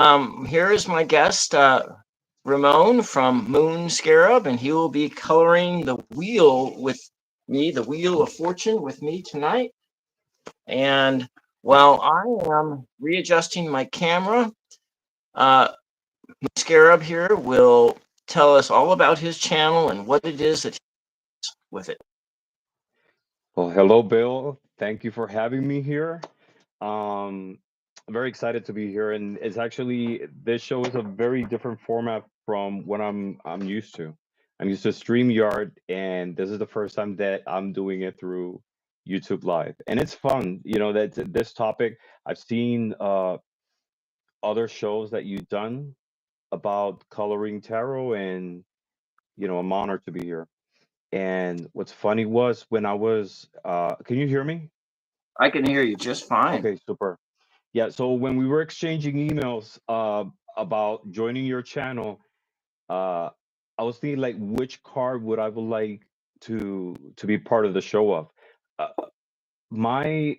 Here is my guest, Ramon from Moon Scarab, and he will be coloring the wheel with me, the Wheel of Fortune with me tonight. And while I am readjusting my camera, Moon Scarab here will tell us all about his channel and what it is that he's with it. Well, hello, Bill. Thank you for having me here. Um, I'm very excited to be here, and it's actually this show is a very different format from what I'm used to. I'm used to StreamYard, and this is the first time that I'm doing it through YouTube Live, and it's fun. That this topic I've seen other shows that you've done about coloring tarot, and I'm honored to be here. And what's funny was when I was, can you hear me? I can hear you just fine. Okay, super. Yeah, so when we were exchanging emails about joining your channel, uh, I was thinking like which card would like to be part of the show of. Uh, my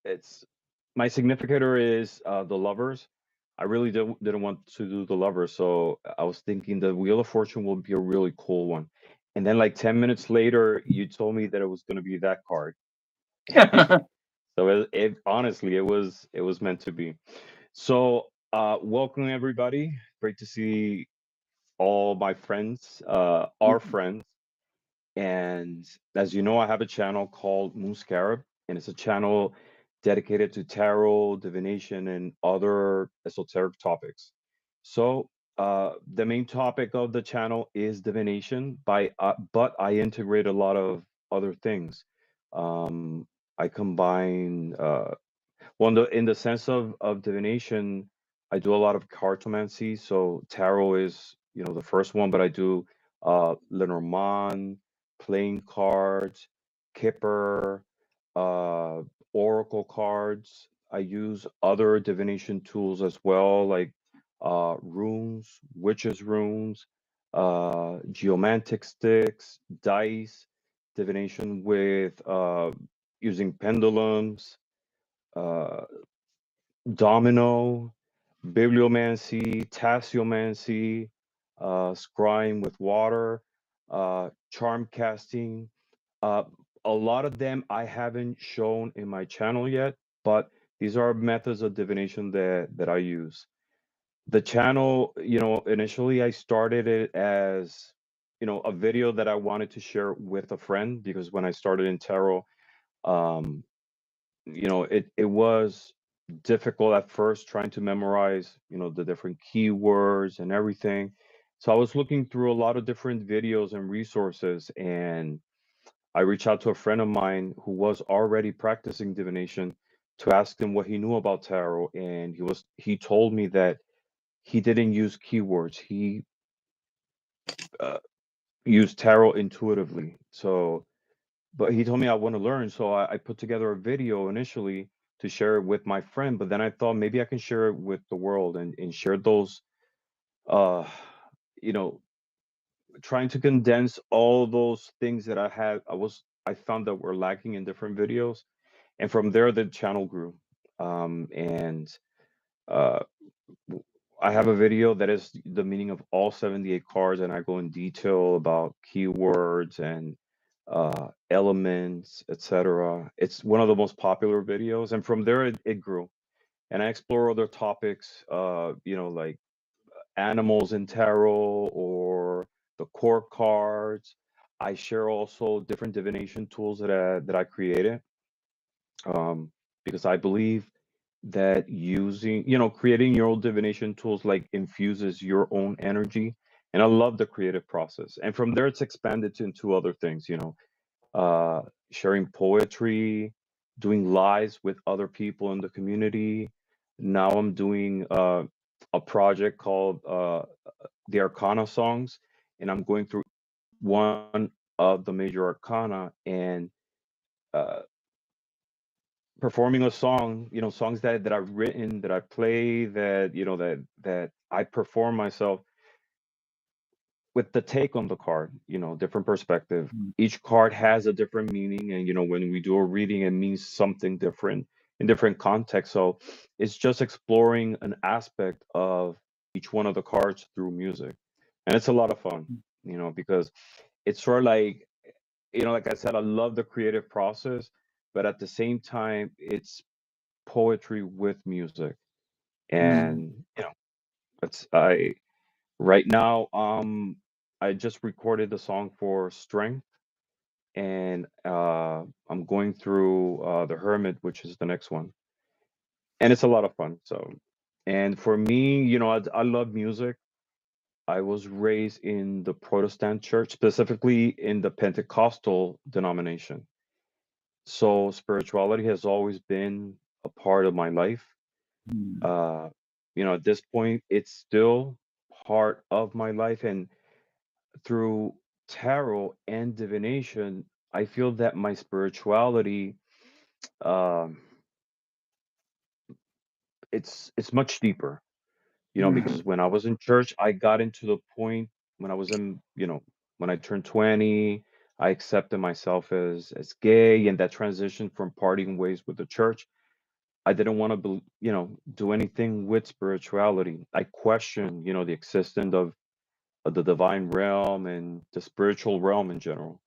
it's my significant other is the lovers. I really didn't want to do the lovers, so I was thinking the Wheel of Fortune will be a really cool one. And then like 10 minutes later, you told me that it was going to be that card. So it honestly it was meant to be. So welcome everybody. Great to see all my friends, our friends. And as you know, I have a channel called Moon Scarab, and it's a channel dedicated to tarot, divination, and other esoteric topics. So the main topic of the channel is divination, but I integrate a lot of other things. I combine well, in the sense of divination, I do a lot of cartomancy. So tarot is, the first one, but I do Lenormand, playing cards, Kipper, uh, oracle cards. I use other divination tools as well, like runes, witches runes, geomantic sticks, dice, divination with using pendulums, uh, domino, bibliomancy, tasseomancy, scrying with water, charm casting. Uh, a lot of them I haven't shown in my channel yet, but these are methods of divination that I use. The channel, initially I started it as, a video that I wanted to share with a friend because when I started in tarot, um, it was difficult at first trying to memorize, the different keywords and everything. So I was looking through a lot of different videos and resources, and I reached out to a friend of mine who was already practicing divination to ask him what he knew about tarot, and he told me that he didn't use keywords. He uh, used tarot intuitively. So but he told me I want to learn, so I put together a video initially to share it with my friend, but then I thought maybe I can share it with the world and share those, uh, you know, trying to condense all those things that I found that were lacking in different videos, and from there the channel grew. And uh, w- I have a video that is the meaning of all 78 cards, and I go in detail about keywords and elements, etc. It's one of the most popular videos, and from there it grew. And I explore other topics, like animals in tarot or the core cards. I share also different divination tools that I created, um, because I believe that creating your own divination tools like infuses your own energy. And I love the creative process. And from there, it's expanded into other things, uh, sharing poetry, doing lives with other people in the community. Now I'm doing a project called the Arcana Songs, and I'm going through one of the major arcana and uh, performing a song, songs that I've written, that I play, that I perform myself with the take on the card, different perspective. Each card has a different meaning, and when we do a reading, it means something different. in different contexts. So it's just exploring an aspect of each one of the cards through music, and it's a lot of fun, because it's sort of like, like I said, I love the creative process, but at the same time, it's poetry with music. Mm. And it's I right now, I just recorded the song for Strength, and I'm going through The Hermit, which is the next one, and it's a lot of fun. So, and for me, I love music. I was raised in the Protestant church, specifically in the Pentecostal denomination. So spirituality has always been a part of my life. Mm. Uh, at this point, it's still part of my life, and through tarot and divination, I feel that my spirituality, um, it's much deeper. Mhm. Because when I was in church, I got into the point when I was in, when I turned 20, I accepted myself as gay, and that transition from parting ways with the church. I didn't want to, do anything with spirituality. I questioned, the existence of the divine realm and the spiritual realm in general.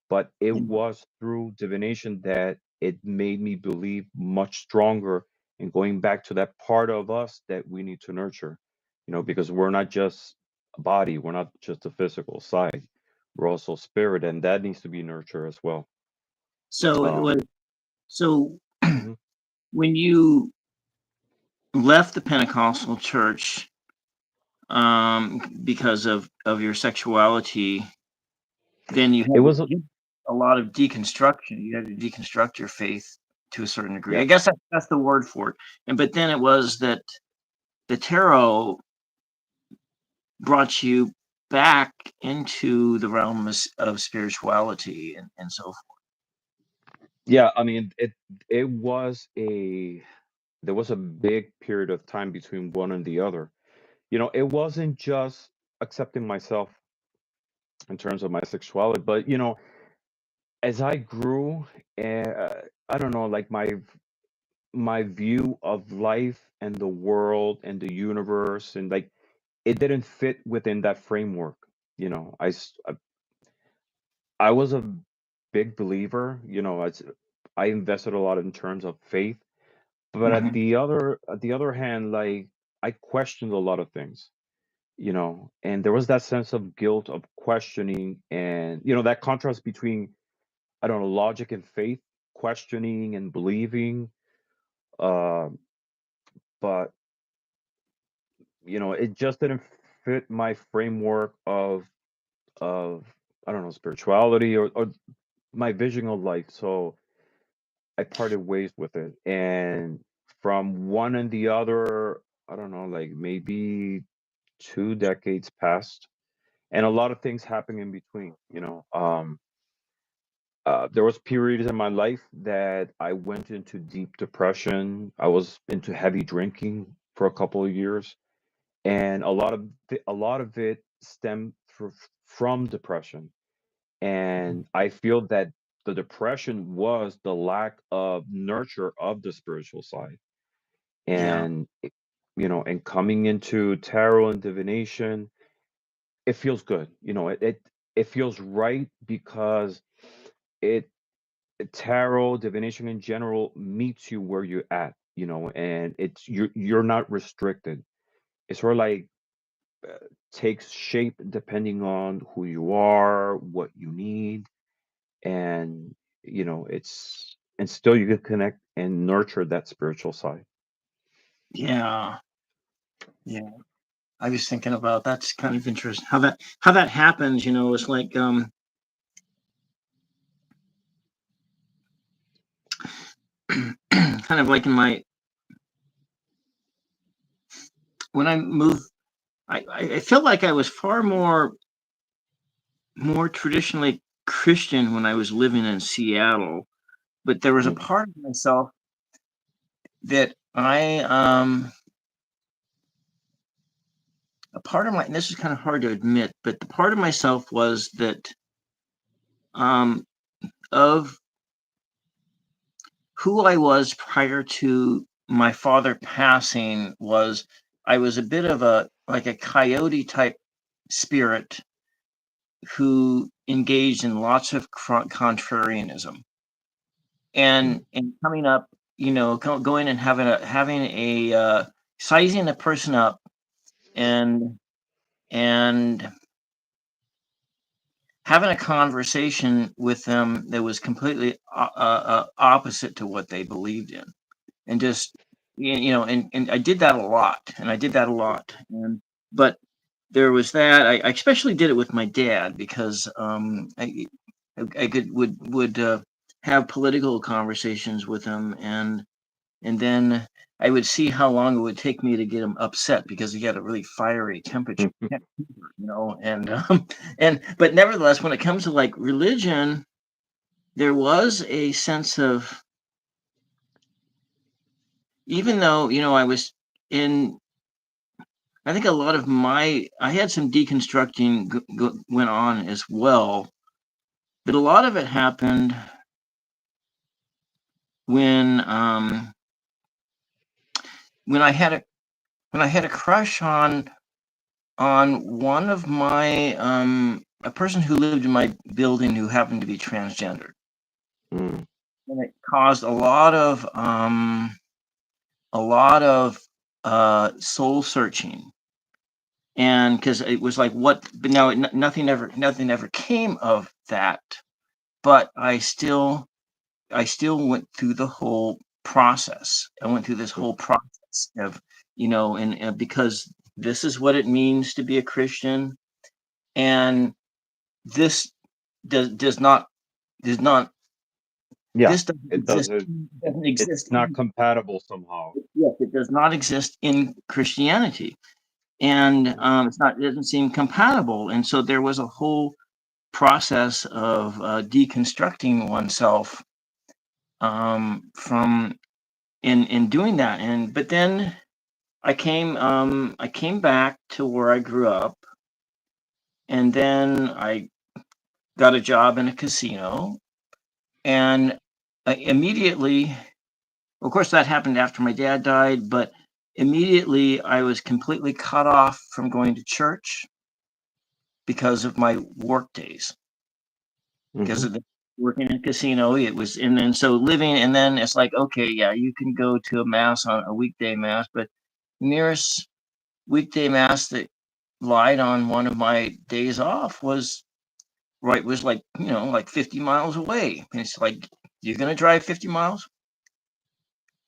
But it Yeah. was through divination that it made me believe much stronger in going back to that part of us that we need to nurture, because we're not just a body, we're not just a physical side, we're also spirit, and that needs to be nurtured as well. So it was Um, so mhm. when you left the Pentecostal church, because of your sexuality, then you It had was, a lot of deconstruction. You had to deconstruct your faith to a certain degree. I yes. guess that's the word for it. But then it was that the tarot brought you back into the realm of spirituality and so forth. Yeah, I mean, it was there was a big period of time between one and the other. It wasn't just accepting myself in terms of my sexuality, but as I grew, I don't know, like my view of life and the world and the universe, and like it didn't fit within that framework. I was a big believer. I invested a lot in terms of faith, but at Mhm. the other hand, like I questioned a lot of things. And there was that sense of guilt of questioning, and that contrast between, I don't know, logic and faith, questioning and believing. Uh, but it just didn't fit my framework of I don't know, spirituality, or my vision of life. So I parted ways with it, and from one and the other, I don't know, like maybe 2 decades passed, and a lot of things happened in between. There was periods in my life that I went into deep depression. I was into heavy drinking for a couple of years, and a lot of it stemmed from depression. And I feel that the depression was the lack of nurture of the spiritual side. Yeah. And and coming into tarot and divination, it feels good. It feels right because it tarot divination in general meets you where you're at, and you're not restricted. It's sort of like, uh, takes shape depending on who you are, what you need, and it's and still you can connect and nurture that spiritual side. Yeah. Yeah. I was thinking about that's kind of interesting how that happens. It's like kind of like in my when I moved. I felt like I was far more traditionally Christian when I was living in Seattle, but there was a Mhm. part of myself that a part of my and this is kind of hard to admit, but the part of myself was that um of who I was prior to my father passing was I was a bit of a coyote type spirit who engaged in lots of contrarianism. Mm. And coming up, going and having a sizing a person up and and having a conversation with them that was completely opposite to what they believed in, and just and I did that a lot, and but there was that I especially did it with my dad because I could would have political conversations with him, and then I would see how long it would take me to get him upset because he had a really fiery temperature, and and but nevertheless, when it comes to like religion, there was a sense of, even though I was in, I think a lot of I had some deconstructing went on as well, but a lot of it happened when when I had a crush on one of my a person who lived in my building who happened to be transgender, Mm. and it caused a lot of soul searching, and because it was like, what, but now nothing ever came of that, but I still went through the whole process. I went through this whole process of, and because this is what it means to be a Christian, and this does not does not Yeah, this it doesn't. doesn't It's exist not compatible somehow. yes, it does not exist in Christianity, and Mm. it doesn't seem compatible, and so there was a whole process of deconstructing oneself from in doing that, and but then I came back to where I grew up, and then I got a job in a casino, and immediately, of course, that happened after my dad died, but immediately I was completely cut off from going to church because of my work days, because Mhm. of the working in a casino. It was, and then so living, and then it's like, okay, yeah, you can go to a mass on a weekday mass, but nearest weekday mass that lied on one of my days off was like, like 50 miles away. And it's like, you're gonna drive 50 miles?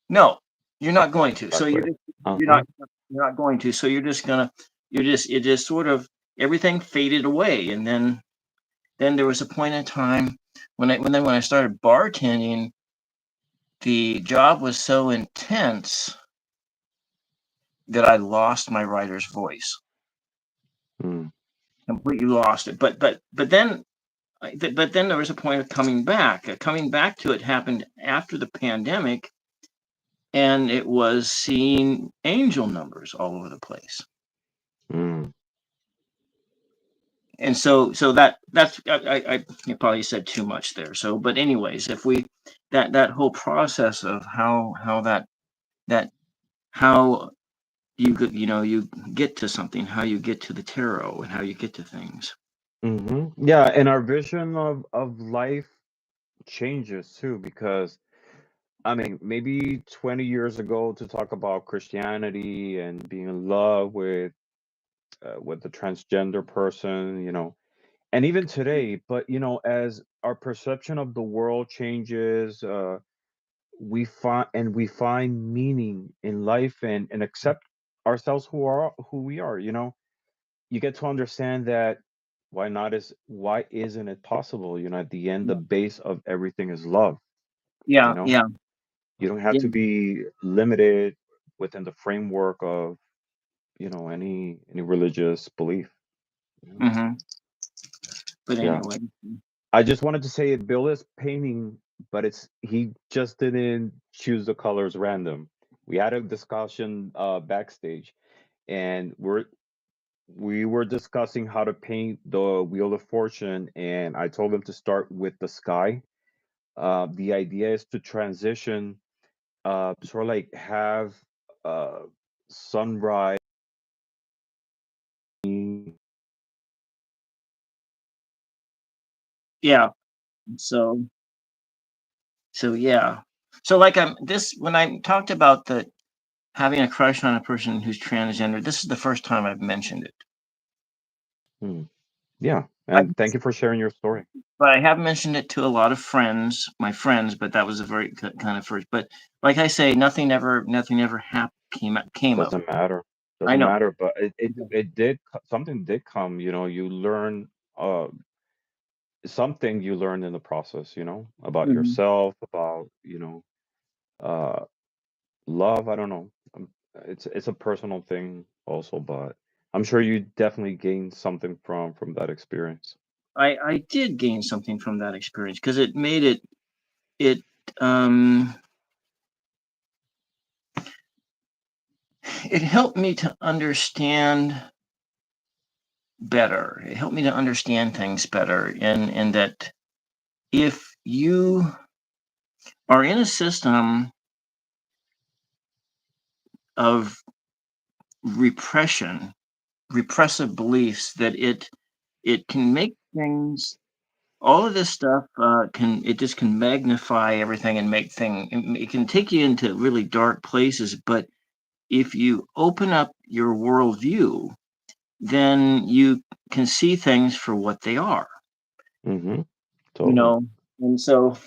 No, you're not going to. So Exactly. you're Uh-huh. not you're not going to. So you're just gonna it just sort of, everything faded away. And then there was a point in time when I started bartending, the job was so intense that I lost my writer's voice. Mm. Completely lost it. But then but then there was a point of coming back. Coming back to it happened after the pandemic, and it was seeing angel numbers all over the place. Mm. And so that's I probably said too much there. So, but anyways, if we that whole process of how that how you get to something, how you get to the tarot, and how you get to things. Mhm. Yeah, and our vision of life changes too because I mean, maybe 20 years ago to talk about Christianity and being in love with the transgender person, and even today, but as our perception of the world changes, we find meaning in life and accept ourselves who we are. You get to understand that why isn't it possible? At the end, the Yeah, base of everything is love. You yeah, know, yeah, you don't have yeah. to be limited within the framework of any religious belief. You know? Hmm. But Yeah. anyway, I just wanted to say it. Bill is painting, but he just didn't choose the colors random. We had a discussion backstage, and we were discussing how to paint the Wheel of Fortune, and I told him to start with the sky. The idea is to transition, sort of like have sunrise. Yeah. So yeah. So like when I talked about the having a crush on a person who's transgender, this is the first time I've mentioned it. Hmm. Yeah, I, and thank you for sharing your story. but I have mentioned it to a lot of friends, my friends, but that was a very kind of first. But like I say, nothing ever came of it. Doesn't matter. I Doesn't know. matter, but it did something did come, you learn something you learned in the process, about Mhm. yourself, about, uh love. I don't know. It's a personal thing also, but I'm sure you definitely gained something from that experience. I did gain something from that experience because it made it um it helped me to understand better. It helped me to understand things better, and that if you are in a system of repression, repressive beliefs, that it can make things, all of this stuff can magnify everything and make it can take you into really dark places. But if you open up your worldview, then you can see things for what they are, Mm-hmm. you Totally. know. And so,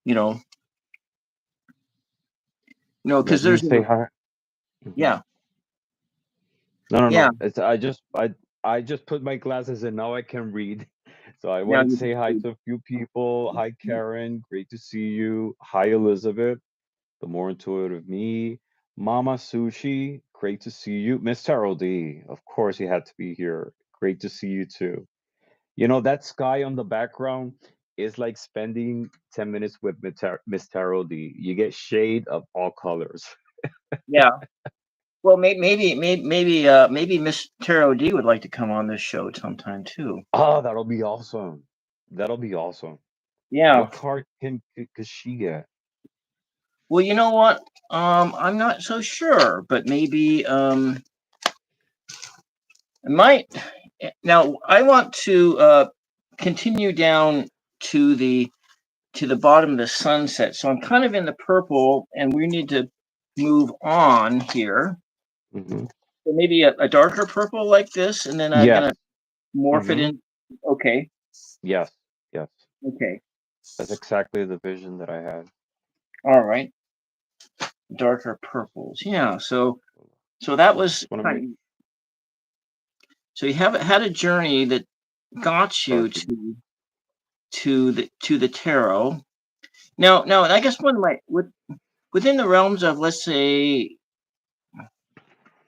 you know, because Let me there's say hi. Mhm. yeah, No, no, yeah, no. I just put my glasses in. Now I can read. So I yeah, wanted to say hi to a few people. Hi, Karen. Great to see you. Hi, Elizabeth. The more intuitive me. Mama Sushi. Great to see you. Miss Terrell D. Of course, you had to be here. Great to see you too. That sky on the background is like spending 10 minutes with Miss Terrell D. You get shade of all colors. yeah. Well, maybe Miss Taro D would like to come on this show sometime too. Oh, that'll be awesome. That'll be awesome. Yeah. What card could she get? Well, you know what? I'm not so sure, but maybe I might. Now, I want to continue down to the bottom of the sunset. So I'm kind of in the purple, and we need to move on here. Hmm. So maybe a darker purple like this, and then I'm Yes. gonna morph it Hmm. in. Okay. Yes. Yes. Okay. That's exactly the vision that I had. All right. Darker purples. Yeah. So that Yeah. was Just want to make kind of, so you have had a journey that got you perfect. to the tarot. Now, I guess one of my within the realms of, let's say,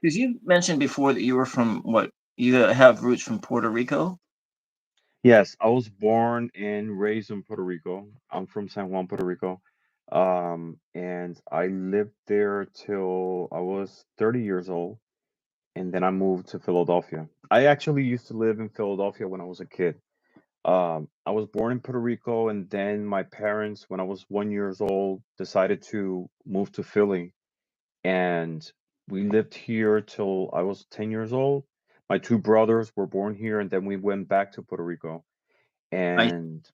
because you mentioned before that you were from what, you have roots from Puerto Rico. Yes, I was born and raised in Puerto Rico. I'm from San Juan, Puerto Rico. And I lived there till I was 30 years old, and then I moved to Philadelphia. I actually used to live in Philadelphia when I was a kid. I was born in Puerto Rico, and then my parents, when I was 1 years old, decided to move to Philly, and we lived here till I was 10 years old. My two brothers were born here, and then we went back to Puerto Rico. I And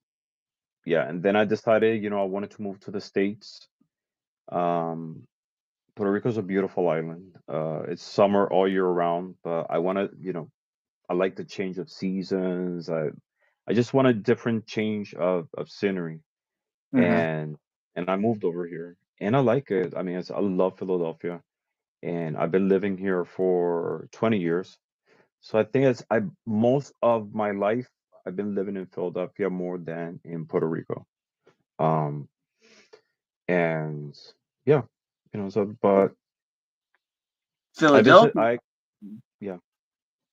yeah, and then I decided, I wanted to move to the States. Um, Puerto Rico is a beautiful island. It's summer all year round, but I want to, I like the change of seasons. I just want a different change of scenery, mhm. and I moved over here, and I like it. I mean, I love Philadelphia, and I've been living here for 20 years. So I think I most of my life I've been living in Philadelphia more than in Puerto Rico. Um, and yeah, but I visit. Philadelphia. Yeah.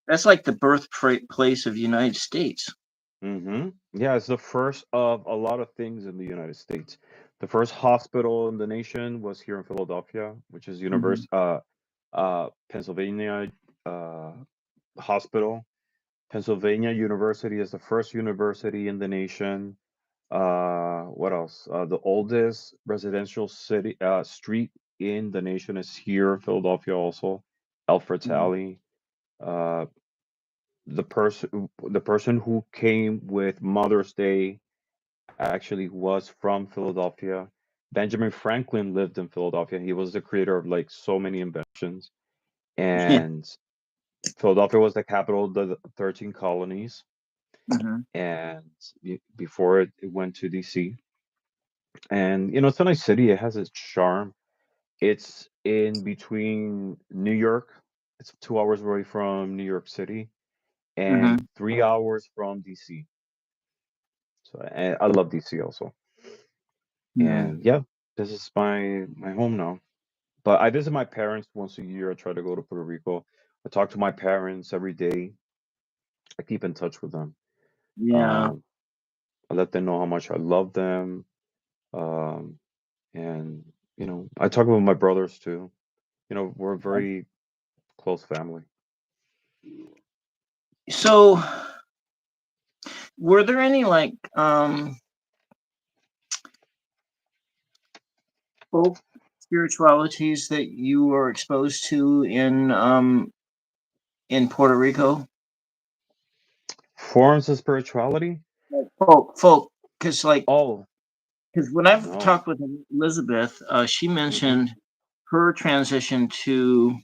That's like the birthplace of the United States. Yeah, it's the first of a lot of things in the United States. The first hospital in the nation was here in Philadelphia, which is Mhm. Pennsylvania uh, Hospital. Pennsylvania University is the first university in the nation. What else? The oldest residential street in the nation is here in Philadelphia also. Alfred's Mhm. Alley. Uh, the person who came with Mother's Day actually was from Philadelphia. Benjamin Franklin lived in Philadelphia. He was the creator of like so many inventions. Yeah. And Philadelphia was the capital of the 13 colonies. Mhm. And before it went to DC. And it's a nice city. It has its charm. It's in between New York. It's 2 hours away from New York City and Mhm. 3 hours from DC. So and I love DC also. Mhm. And yeah, this is my home now. But I visit my parents once a year. I try to go to Puerto Rico. I talk to my parents every day. I keep in touch with them. Yeah. Um, I let them know how much I love them. Um, and I talk with my brothers too. We're a very close family. So, were there any like folk spiritualities that you were exposed to in Puerto Rico? Forms of spirituality? Like folk, because Oh, when I've no. talked with Elizabeth, she Hmm. mentioned her transition to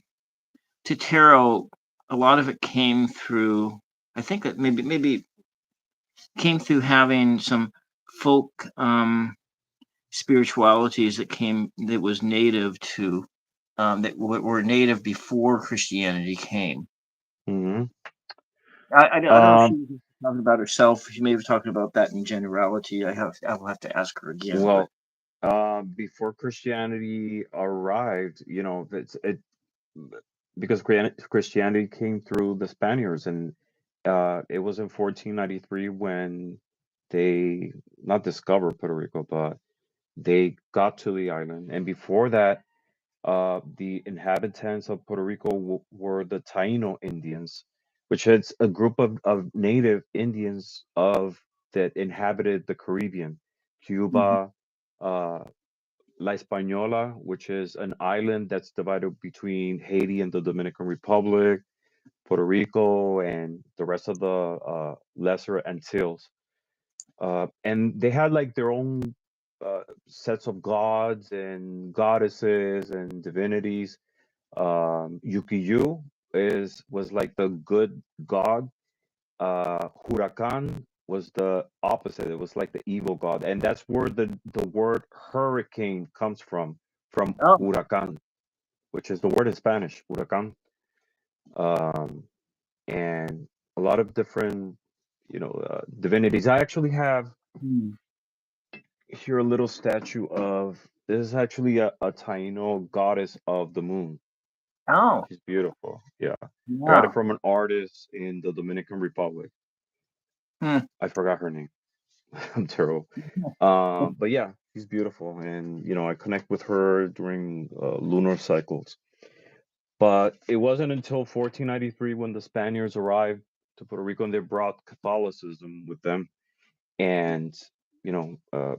tarot. A lot of it came through. I think that maybe came through having some folk spiritualities that was native to were native before Christianity came. Hmm. I don't know if she Um, was talking about herself. She may have talking about that in generality. I will have to ask her again. But well, before Christianity arrived, because Christianity came through the Spaniards, and it was in 1493 when they not discovered Puerto Rico, but they got to the island. And before that, the inhabitants of Puerto Rico were the Taino Indians, which is a group of native Indians that inhabited the Caribbean, Mhm, Cuba, uh, La Española, which is an island that's divided between Haiti and the Dominican Republic, Puerto Rico, and the rest of the Lesser Antilles. And they had like their own sets of gods and goddesses and divinities. Yukiyu was like the good god. Huracan was the opposite. It was like the evil god, and that's where the word hurricane comes from oh, huracan, which is the word in Spanish, huracan. Um, and a lot of different, divinities. I actually have hmm. here a little statue of this is actually a Taino goddess of the moon. Oh, She's beautiful. Yeah. I got it yeah. from an artist in the Dominican Republic. Hmm. I forgot her name. I'm terrible. But yeah, she's beautiful, and I connect with her during lunar cycles. But it wasn't until 1493 when the Spaniards arrived to Puerto Rico and they brought Catholicism with them, and you know, uh,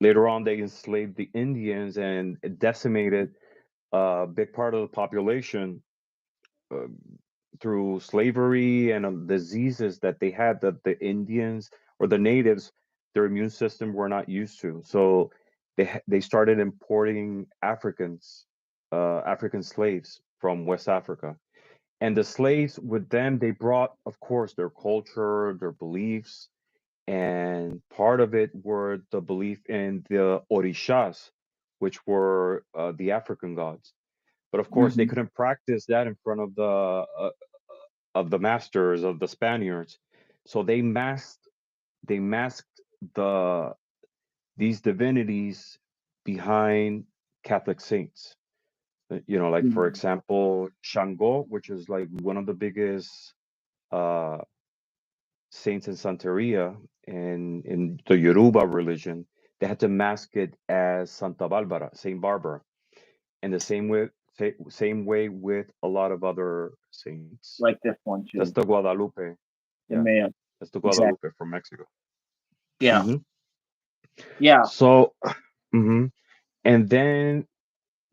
later on they enslaved the Indians and decimated a big part of the population. Uh, Through slavery and diseases that they had that the Indians or the natives, their immune system were not used to. So they started importing African slaves from West Africa. And the slaves with them, they brought, of course, their culture, their beliefs, and part of it were the belief in the orishas, which were the African gods. But of course, they Hmm. couldn't practice that in front of the masters of the Spaniards. So they masked the these divinities behind Catholic saints. Like for Hmm. example, Shango, which is like one of the biggest uh, saints in Santeria in the Yoruba religion. They had to mask it as Santa Barbara, Saint Barbara, and the same way with a lot of other saints. Like this one That's too. the Guadalupe. The Yeah, man. that's the Exactly. Guadalupe from Mexico. Yeah. Hmm. Yeah. So, mhm. And then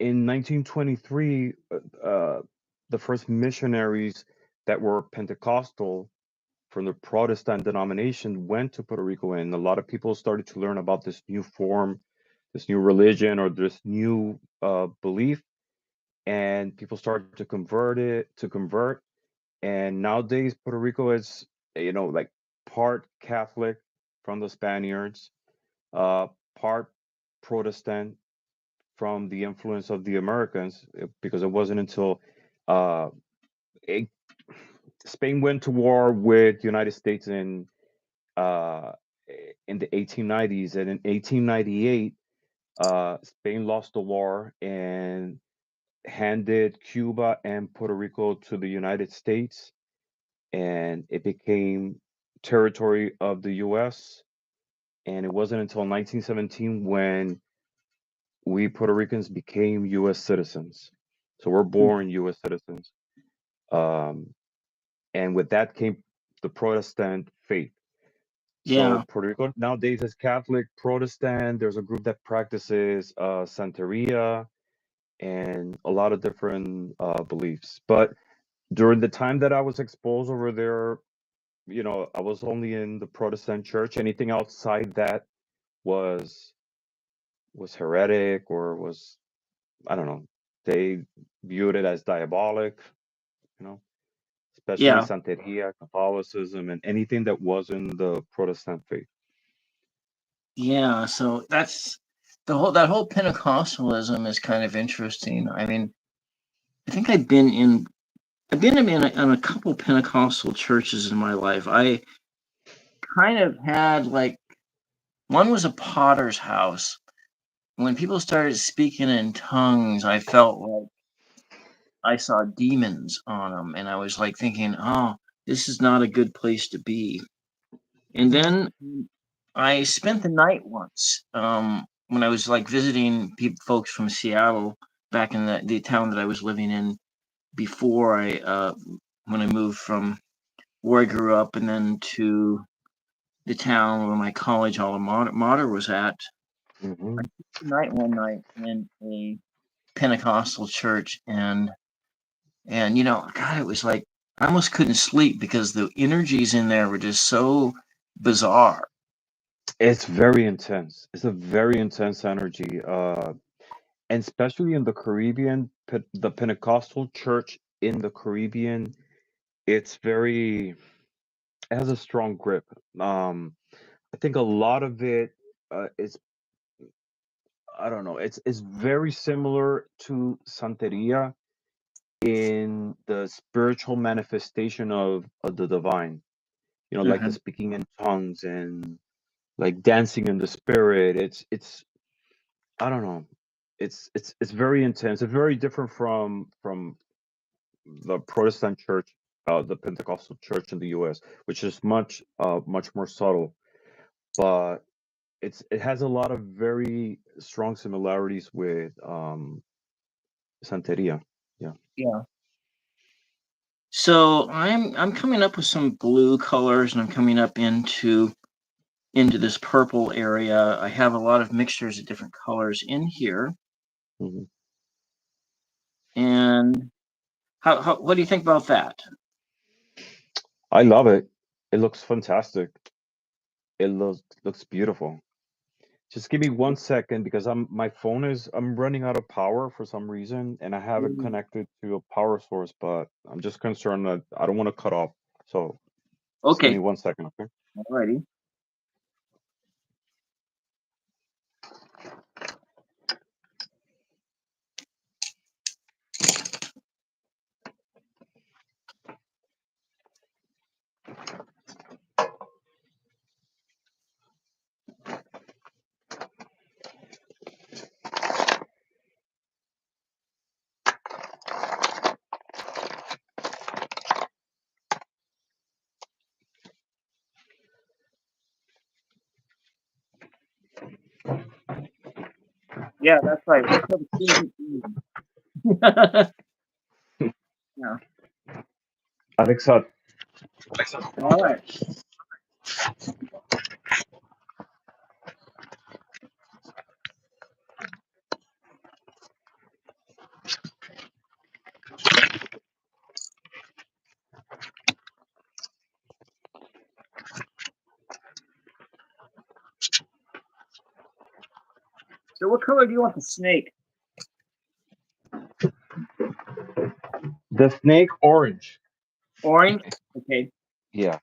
in 1923, the first missionaries that were Pentecostal from the Protestant denomination went to Puerto Rico, and a lot of people started to learn about this new form, this new religion, or this new belief, and people started to convert. And nowadays, Puerto Rico is, like part Catholic from the Spaniards, uh, part Protestant from the influence of the Americans, because it wasn't until uh, it, Spain went to war with the United States uh, in the 1890s, and in 1898, Spain lost the war and handed Cuba and Puerto Rico to the United States, and it became territory of the U.S. And it wasn't until 1917 when we Puerto Ricans became U.S. citizens. So we're born U.S. citizens. Um, and with that came the Protestant faith. So Yeah. Puerto Rico nowadays is Catholic, Protestant. There's a group that practices Santeria and a lot of different beliefs. But during the time that I was exposed over there, I was only in the Protestant church. Anything outside that was heretic, or was, I don't know, they viewed it as diabolic, you know, especially Yeah. Santeria, Catholicism, and anything that wasn't the Protestant faith. Yeah. So that's that whole Pentecostalism is kind of interesting. I mean, I think I've been in a couple Pentecostal churches in my life. I kind of had like one was a potter's house. When people started speaking in tongues, I felt like I saw demons on them, and I was like thinking, "Oh, this is not a good place to be." And then I spent the night once when I was like visiting folks from Seattle back in the town that I was living in before when I moved from where I grew up and then to the town where my college alma mater was at. I Hmm. spent the night one night in a Pentecostal church, and God, it was like I almost couldn't sleep because the energies in there were just so bizarre. It's very intense. It's a very intense energy, and especially in the Caribbean, the Pentecostal church in the Caribbean, it's very, it has a strong grip. I think a lot of it is, I don't know, it's very similar to Santeria in the spiritual manifestation of the divine. Like the Hmm. speaking in tongues and like dancing in the spirit. It's I don't know. It's very intense. It's very different from the Protestant church, the Pentecostal church in the U.S., which is much more subtle. But it has a lot of very strong similarities with Santeria. Yeah. Yeah. So I'm coming up with some blue colors, and I'm coming up into this purple area. I have a lot of mixtures of different colors in here. Hmm. And what do you think about that? I love it. It looks fantastic. It looks beautiful. Just give me 1 second because I'm running out of power for some reason, and I have it Mm. connected to a power source, but I'm just concerned that I don't want to cut off. So just give me Okay. 1 second, okay? Alrighty. Yeah, that's right. Wait till the season ends. Yeah. Alexa, All right. So what color do you want the snake? The snake orange. Orange? Okay. Yeah.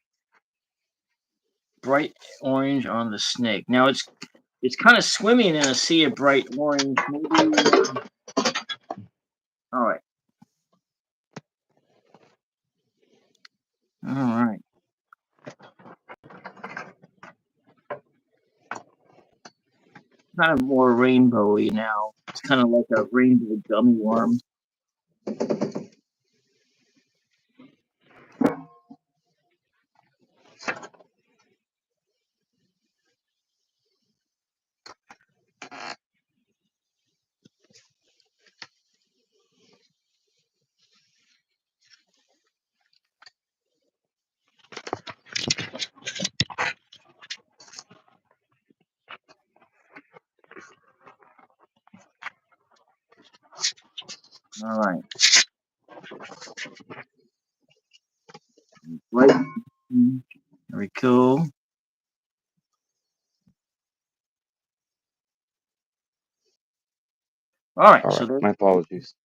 Bright orange on the snake. Now it's kind of swimming in a sea of bright orange. Maybe. All right. All right. Kind of more rainbowy now. It's kind of like a rainbow gummy worm. All right. Right. Very cool. All right. All So right. My apologies.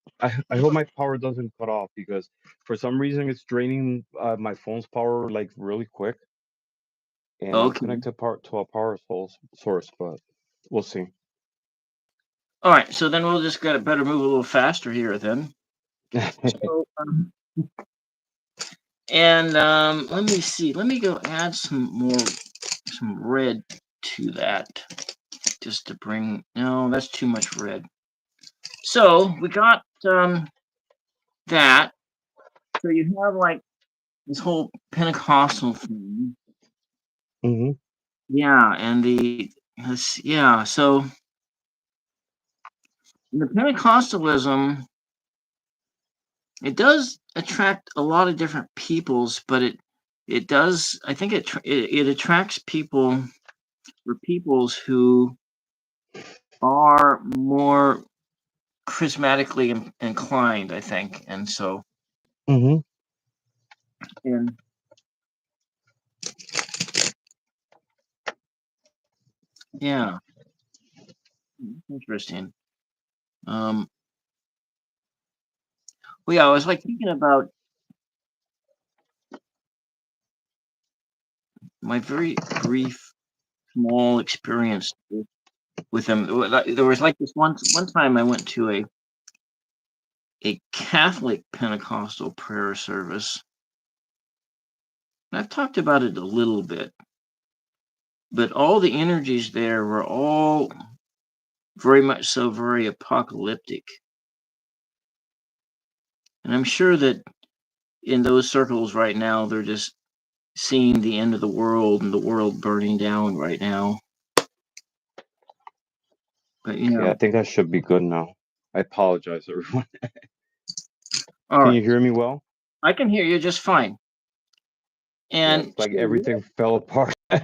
I hope my power doesn't cut off because for some reason it's draining my phone's power like really quick. And I'm okay. connected to a power source, but we'll see. All right. So then we'll just better move a little faster here then. So, let me see. Let me go add some red to that, just to bring. No, that's too much red. So we got that. So you have like this whole Pentecostal thing. Mm-hmm. Yeah, and yeah. So the Pentecostalism, it does attract a lot of different peoples, but it does. I think it attracts people or peoples who are more charismatically inclined, I think, and so Mm-hmm. and yeah, interesting. Well, yeah, I was like thinking about my very brief, small experience with them. There was like this one time I went to a Catholic Pentecostal prayer service. I've talked about it a little bit, but all the energies there were all very much so very apocalyptic. And I'm sure that in those circles right now, they're just seeing the end of the world and the world burning down right now. But Okay, I think I should be good now. I apologize, everyone. all Can right, you hear me well? I can hear you just fine. Yeah, And it's like so, everything fell apart. I'm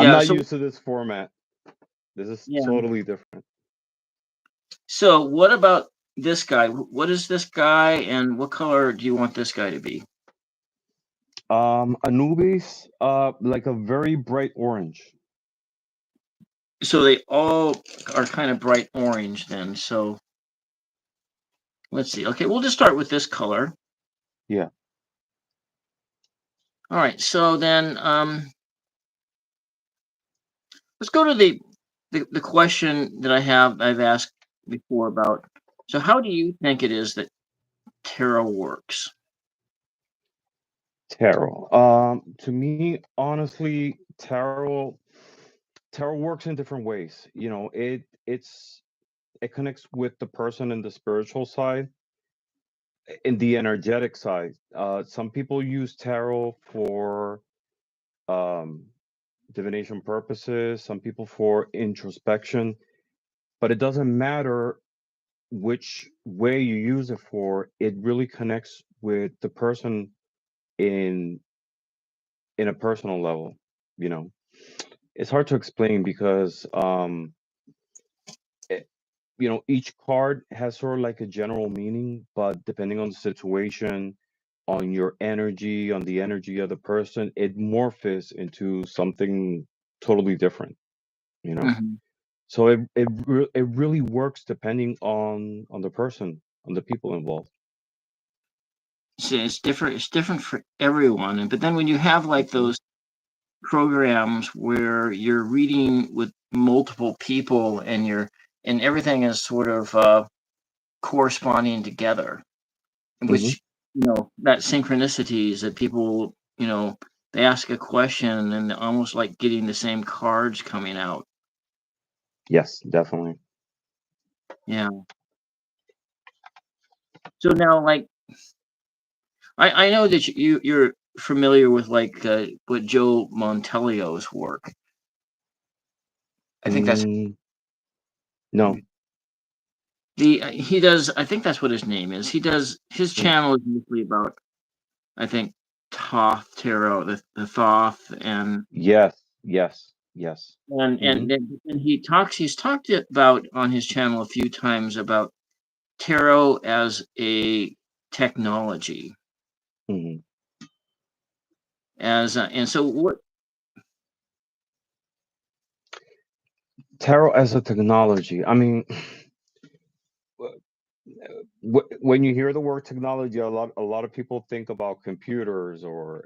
yeah, not so used to this format. This is yeah. totally different. So what about this guy? What is this guy, and what color do you want this guy to be? Anubis, like a very bright orange. So they all are kind of bright orange then. So let's see. Okay, we'll just start with this color. Yeah. All right. So then let's go to the question that I've asked before about. So how do you think it is that tarot works? Tarot. To me, honestly, tarot works in different ways. You know, it connects with the person in the spiritual side, in the energetic side. Some people use tarot for um, divination purposes. Some people for introspection, but it doesn't matter which way you use it for. It really connects with the person in a personal level. You know, it's hard to explain because it, each card has sort of like a general meaning, but depending on the situation, on your energy, on the energy of the person, it morphs into something totally different, you know. Mhm. So it really works depending on the person, on the people involved. It's different. It's different for everyone. But then when you have like Mhm. those programs where you're reading with multiple people and everything is sort of corresponding together, Mhm. which that synchronicities that people they ask a question and they're almost like getting the same cards coming out. Yes, definitely. Yeah. So now, like, I know that you're familiar with like with Joe Montelio's work. I think that's Mm, no. the he does. I think that's what his name is. He does his Mm, channel is mostly about I think Thoth tarot, the Thoth, yes, yes, yes. and Mhm. then and he's talked about on his channel a few times about tarot as a technology Mhm. and so what. Tarot as a technology. I mean, when you hear the word technology, a lot of people think about computers or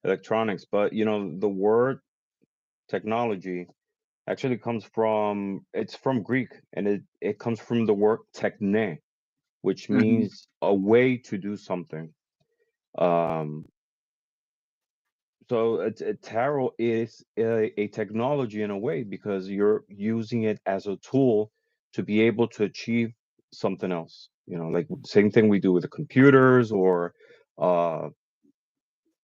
electronics, but the word technology actually it's from Greek, and it comes from the word techne, which Mhm. means a way to do something. Um, so tarot is a technology in a way because you're using it as a tool to be able to achieve something else. Like same thing we do with the computers or uh,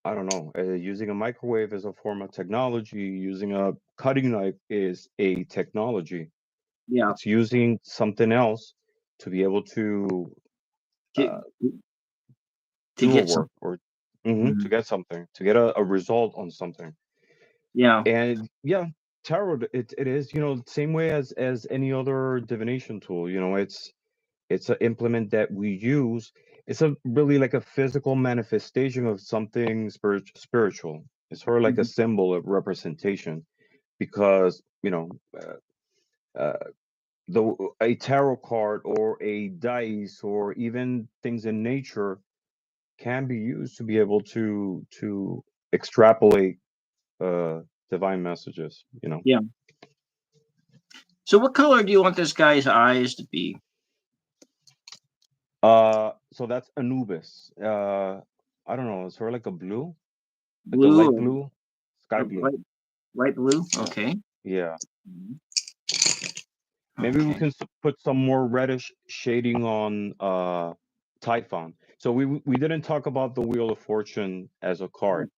I don't know, using a microwave as a form of technology, using a cutting knife is a technology. Yeah, It's using something else to be able to uh, to to do a get some. work or to Mhm. get something, to get a result on something. Yeah, And yeah, tarot it is, same way as any other divination tool. It's an implement that we use. It's a really like a physical manifestation of something spiritual. It's sort of like a mhm. symbol of representation because uh, the a tarot card or a dice or even things in nature can be used to be able to extrapolate uh divine messages. Yeah. So what color do you want this guy's eyes to be? So that's Anubis. I don't know, it's sort of like a blue, like a Blue light blue, sky or blue. light blue? Yeah. Okay. Yeah. Mhm. Maybe we Okay. can put some more reddish shading on Typhon. So we didn't talk about the Wheel of Fortune as a card.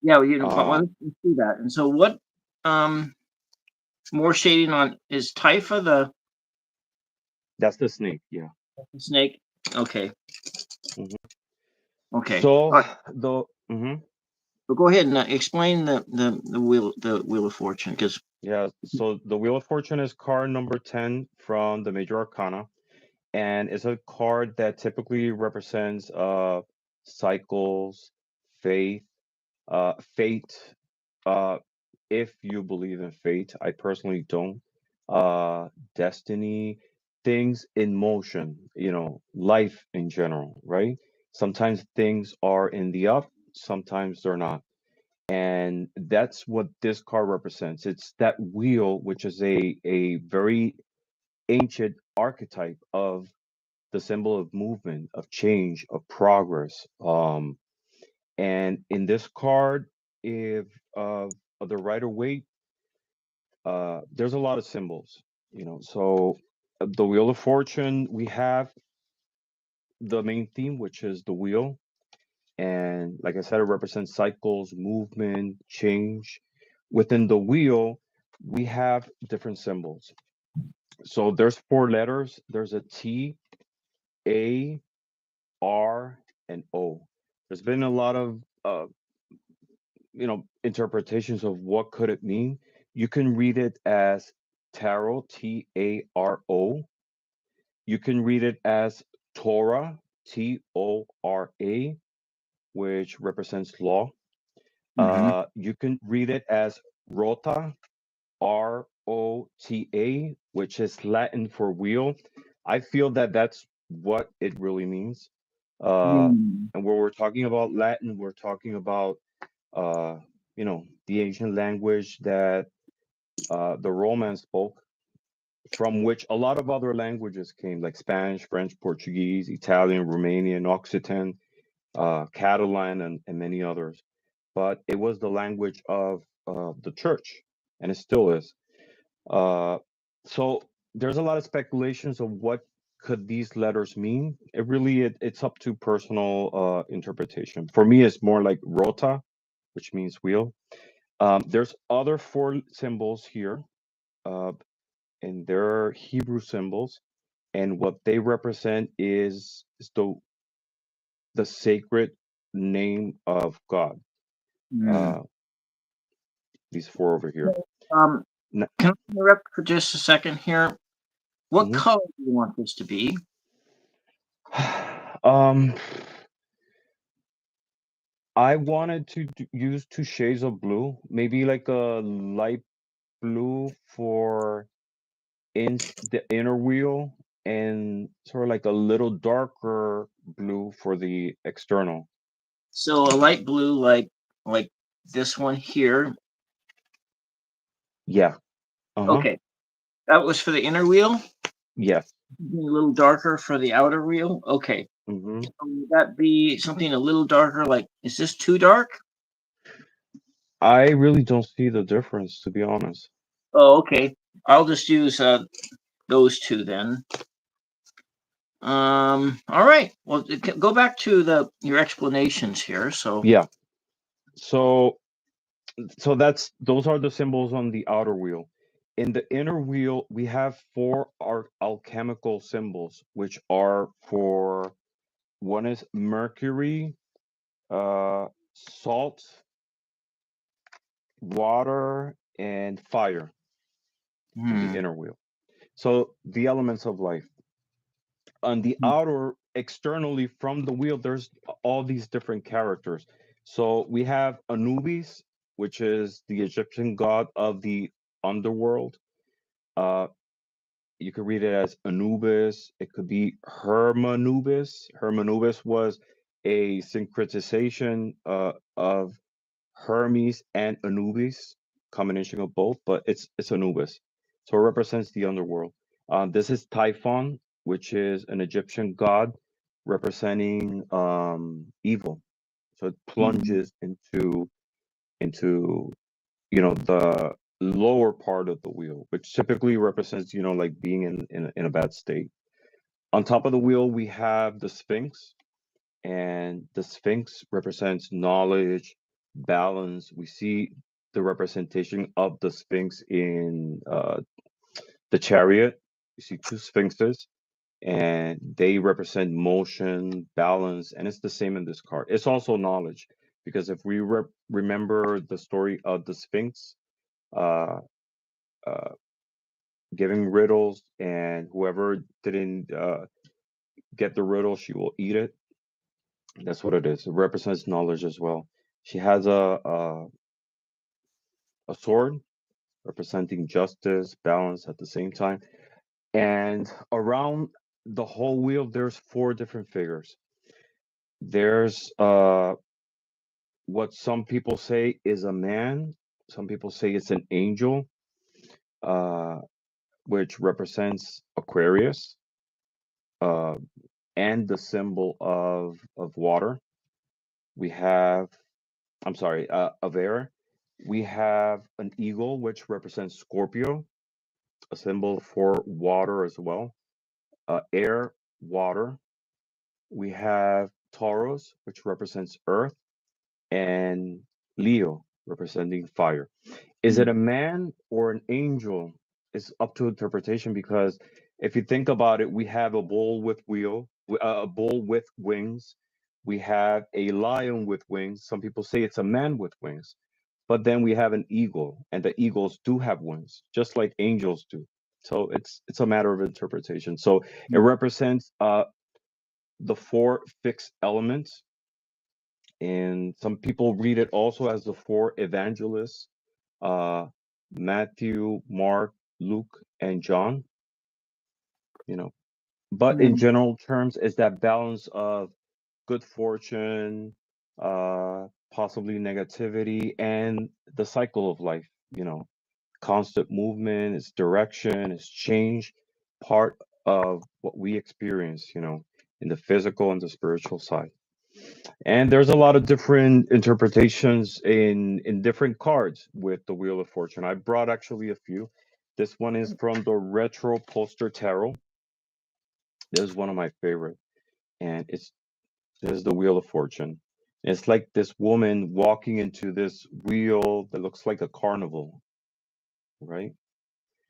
Yeah, Uh let's do that. And so what um more shading on is Typha that's the snake, yeah. the snake? Okay. Mhm. Okay. So All right. the mhm. So go ahead and explain the wheel of fortune because Yeah, so the Wheel of Fortune is card number 10 from the Major Arcana, and it's a card that typically represents cycles, faith, fate, uh if you believe in fate. I personally don't. Destiny, things in motion, life in general, right? Sometimes things are in the up, sometimes they're not. And that's what this card represents. It's that wheel, which is a very ancient archetype of the symbol of movement, of change, of progress. And in this card, if of the Rider Waite, there's a lot of symbols, So the Wheel of Fortune, we have the main theme, which is the wheel, and like I said, it represents cycles, movement, change. Within the wheel, we have different symbols. So there's four letters. There's a T, A, R, and O. There's been a lot of interpretations of what could it mean. You can read it as tarot, Taro. You can read it as Torah, Tora, which represents law. hmm You can read it as Rota, WOTA, which is Latin for wheel. I feel that that's what it really means. Hmm. And when we're talking about Latin, we're talking about the ancient language that the Romans spoke, from which a lot of other languages came, like Spanish, French, Portuguese, Italian, Romanian, Occitan, Catalan, and many others. But it was the language of the church, and it still is. Uh, so there's a lot of speculations of what could these letters mean. It's up to personal interpretation. For me, it's more like rota, which means wheel. There's other four symbols here, uh, and they're Hebrew symbols, and what they represent is the sacred name of God. Hmm. Uh, these four over here. Um, N- can I interrupt for just a second here? What mhm. color do you want this to be? Um, I wanted to use two shades of blue, maybe like a light blue for in the inner wheel, and sort of like a little darker blue for the external. So a light blue, like this one here. Yeah. Uh-huh. Okay, that was for the inner wheel. Yes. A little darker for the outer wheel. Okay. Mm-hmm. Would that be something a little darker? Like, is this too dark? I really don't see the difference, to be honest. Oh, okay. I'll just use those two then. All right. Well, go back to your explanations here. So, Yeah. So those are the symbols on the outer wheel. In the inner wheel, we have four alchemical symbols, which are for one is mercury, salt, water, and fire in the inner wheel. So the elements of life. On the outer, externally from the wheel, there's all these different characters. So we have Anubis, which is the Egyptian god of the underworld. Uh, you could read it as Anubis. It could be Hermanubis. Hermanubis was a syncretization of Hermes and Anubis, combination of both, but it's Anubis. So it represents the underworld. This is Typhon, which is an Egyptian god representing evil. So it plunges into the lower part of the wheel, which typically represents like being in a bad state. On top of the wheel, we have the Sphinx, and the Sphinx represents knowledge, balance. We see the representation of the Sphinx in the Chariot. You see two Sphinxes, and they represent motion, balance, and it's the same in this card. It's also knowledge, because if we remember the story of the Sphinx, uh, uh, giving riddles, and whoever didn't get the riddle, she will eat it. That's what it is. It represents knowledge as well. She has a sword representing justice, balance at the same time. And around the whole wheel, there's four different figures. There's what some people say is a man. Some people say it's an angel, uh, which represents Aquarius, uh, and the symbol of water. We have, I'm sorry, of air. We have an eagle, which represents Scorpio, a symbol for water as well. Air, water. We have Taurus, which represents earth, and Leo, representing fire. Is it a man or an angel? It's up to interpretation, because if you think about it, we have a bull with a bull with wings. We have a lion with wings. Some people say it's a man with wings. But then we have an eagle, and the eagles do have wings, just like angels do. So it's a matter of interpretation. So it represents the four fixed elements, and some people read it also as the four evangelists: uh, Matthew, Mark, Luke, and John, you know. But in general terms, it's that balance of good fortune, possibly negativity, and the cycle of life, constant movement, its direction, its change, part of what we experience, in the physical and the spiritual side. And there's a lot of different interpretations in different cards with the Wheel of Fortune. I brought actually a few. This one is from the Retro Poster Tarot. This is one of my favorite, and this is the Wheel of Fortune. It's like this woman walking into this wheel that looks like a carnival, right?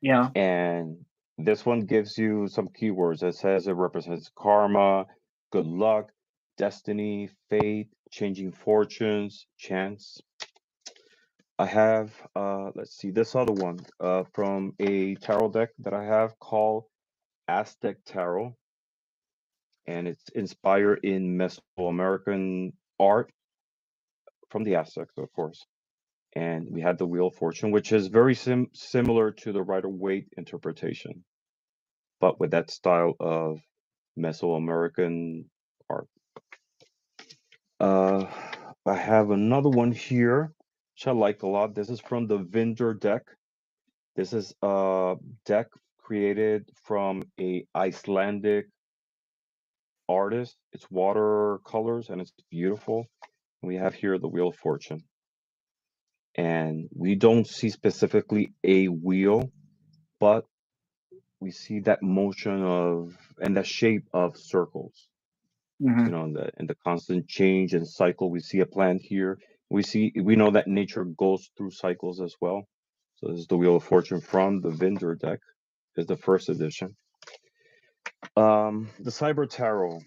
Yeah. And this one gives you some keywords. It says it represents karma, good luck, destiny, fate, changing fortunes, chance. I have, let's see, this other one from a tarot deck that I have called Aztec Tarot, and it's inspired in Mesoamerican art from the Aztecs, of course. And we had the Wheel of Fortune, which is very similar to the Rider-Waite interpretation, but with that style of Mesoamerican art. I have another one here, which I like a lot. This is from the Vinder deck. This is a deck created from a Icelandic artist. It's watercolors and it's beautiful. We have here the Wheel of Fortune. And we don't see specifically a wheel, but we see that motion of and the shape of circles. And the constant change and cycle. We see a plant here. We know that nature goes through cycles as well. So this is the Wheel of Fortune from the Vinder deck. Is the first edition. The Cyber Tarot.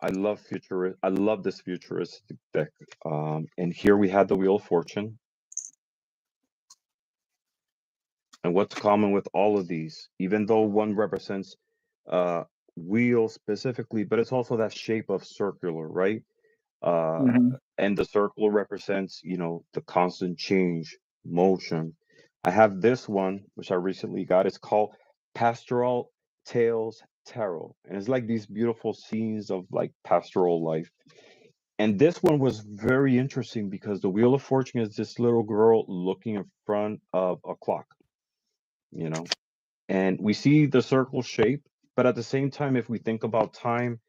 I love this futuristic deck. And here we have the Wheel of Fortune. And what's common with all of these, even though one represents wheel specifically, but it's also that shape of circular, right? And the circle represents, the constant change, motion. I have this one, which I recently got. It's called Pastoral Tales Tarot. And it's like these beautiful scenes of like pastoral life. And this one was very interesting because the Wheel of Fortune is this little girl looking in front of a clock, and we see the circle shape, but at the same time, if we think about time,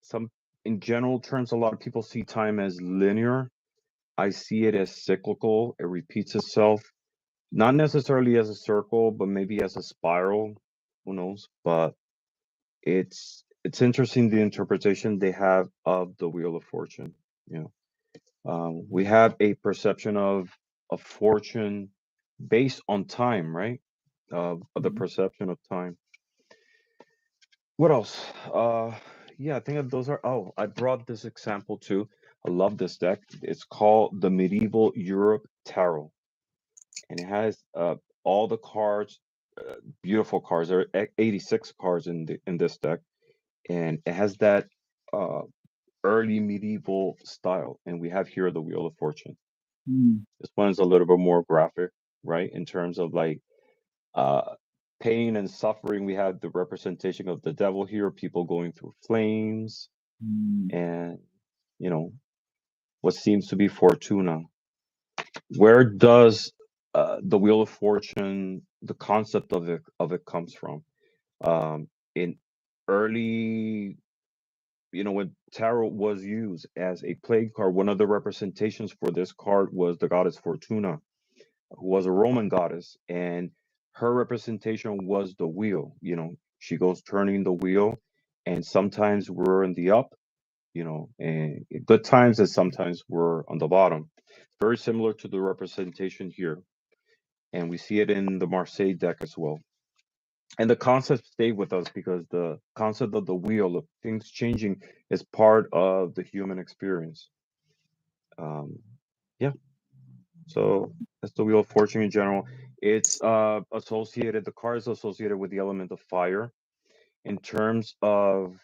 some in general terms, a lot of people see time as linear. I see it as cyclical. It repeats itself, not necessarily as a circle, but maybe as a spiral. Who knows? But it's interesting the interpretation they have of the Wheel of Fortune. We have a perception of fortune based on time, right? Of the perception of time. What else? Yeah, I think that those are. Oh, I brought this example too. I love this deck. It's called the Medieval Europe Tarot, and it has all the cards, beautiful cards. There are 86 cards in this deck, and it has that early medieval style. And we have here the Wheel of Fortune. This one is a little bit more graphic, right? In terms of like pain and suffering. We have the representation of the devil here, people going through flames, and what seems to be fortuna. Where does the Wheel of Fortune, the concept of it comes from? In early, when tarot was used as a plague card, one of the representations for this card was the goddess Fortuna, who was a Roman goddess, and her representation was the wheel. She goes turning the wheel, and sometimes we're in the up, and good times, and sometimes we're on the bottom. Very similar to the representation here, and we see it in the Marseille deck as well. And the concept stayed with us because the concept of the wheel, of things changing, is part of the human experience. Yeah. So that's the Wheel of Fortune in general. It's associated, the card is associated with the element of fire. In terms of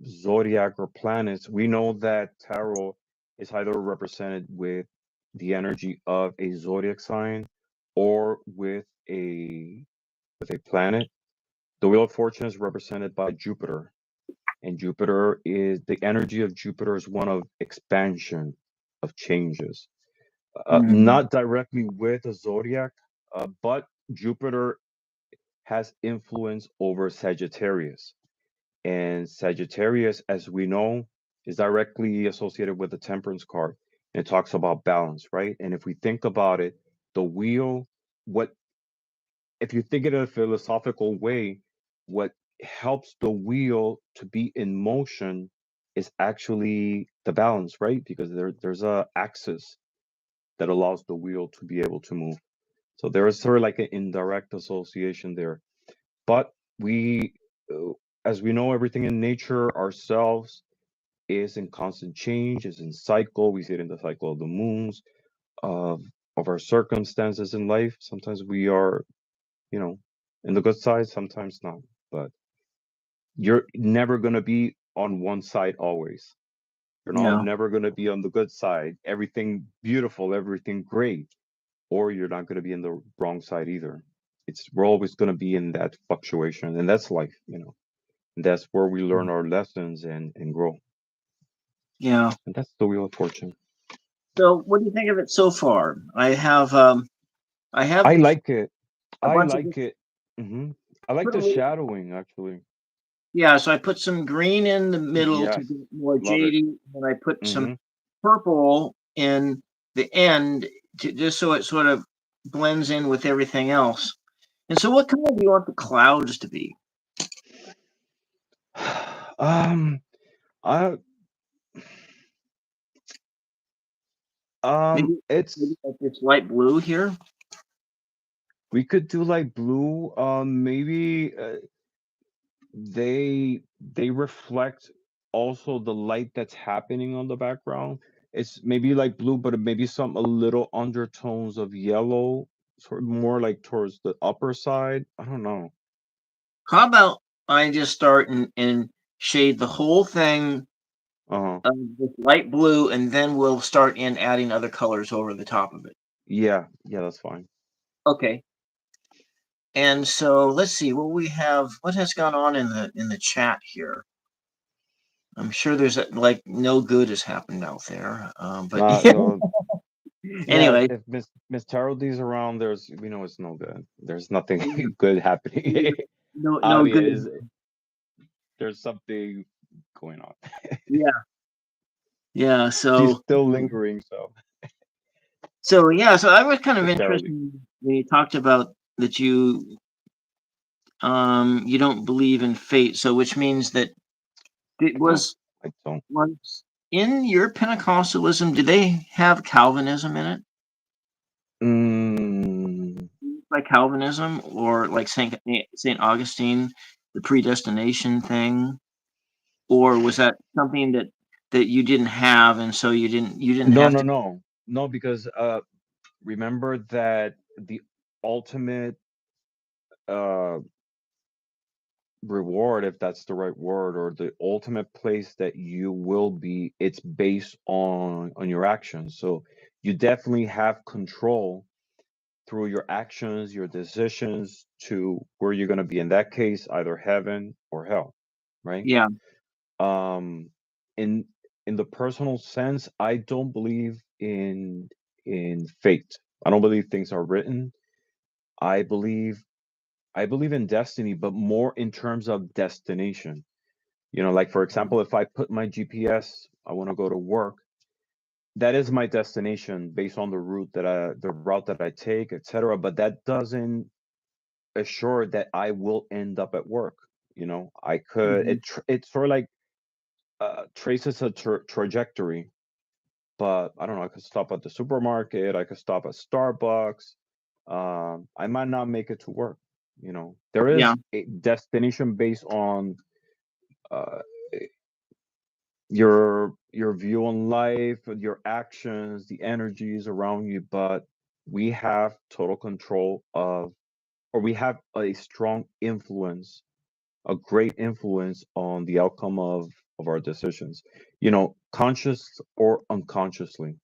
zodiac or planets, we know that tarot is either represented with the energy of a zodiac sign or with a planet. The Wheel of Fortune is represented by Jupiter, and Jupiter is the energy of Jupiter is one of expansion, of changes. Mm. Not directly with a zodiac, but Jupiter has influence over Sagittarius. And Sagittarius, as we know, is directly associated with the Temperance card. And it talks about balance, right? And if we think about it, the wheel, what if you think it in a philosophical way, what helps the wheel to be in motion is actually the balance, right? Because there's a axis that allows the wheel to be able to move. So there is sort of like an indirect association there. But we, as we know, everything in nature, ourselves, is in constant change, is in cycle. We see it in the cycle of the moons, of our circumstances in life. Sometimes we are, you know, in the good side, sometimes not. But you're never gonna be on one side always. You're not Yeah. never gonna be on the good side, everything beautiful, everything great, or you're not gonna be in the wrong side either. We're always gonna be in that fluctuation, and that's life, And that's where we learn our lessons and grow. Yeah. And that's the Wheel of Fortune. So, what do you think of it so far? I have I like it. a I bunch of like it. I like put a the little, shadowing actually. yeah. So I put some green in the middle to Yes, get more love it. jadey, and I put some hmm purple in the end to just so it sort of blends in with everything else. And so, what color do you want the clouds to be? um, I Maybe, maybe it's like this light blue here. we could do like blue. Maybe they reflect also the light that's happening on the background. It's maybe like blue, but maybe some a little undertones of yellow, sort of more like towards the upper side. I don't know. How about I just start and shade the whole thing Uh-huh. with light blue, and then we'll start in adding other colors over the top of it. Yeah, yeah, that's fine. Okay. And so let's see what we have. What has gone on in the chat here? I'm sure there's like no good has happened out there. But yeah. No, yeah. Anyway, If Miss Tarot D's around, we know it's no good. There's nothing good happening. no good. Obvious. There's something going on. Yeah, yeah. She's still lingering, So I was kind of Miss Tarot interested D. when you talked about that you don't believe in fate. So which means that it No, was I don't. was in your Pentecostalism. Did they have Calvinism in it? Mm, Like Calvinism or like Saint Augustine, the predestination thing, or was that something that you didn't have, and so you didn't no, have no, to? no, no. Because remember that the ultimate uh reward, if that's the right word, or the ultimate place that you will be, it's based on your actions. So you definitely have control through your actions, your decisions to where you're going to be. In that case, either heaven or hell, right? Yeah, Um, in the personal sense, I don't believe in fate. I don't believe things are written. I believe I believe in destiny, but more in terms of destination. Like for example, if I put my GPS, I want to go to work, that is my destination based on the route that I take, etc. But that doesn't assure that I will end up at work. I could mhm, it's sort of like traces a trajectory, but I don't know. I could stop at the supermarket. I could stop at Starbucks. I might not make it to work. There yeah, is a destination based on uh, your view on life, your actions, the energies around you, but we have total control of, or we have a strong influence, a great influence on the outcome of our decisions, conscious or unconsciously.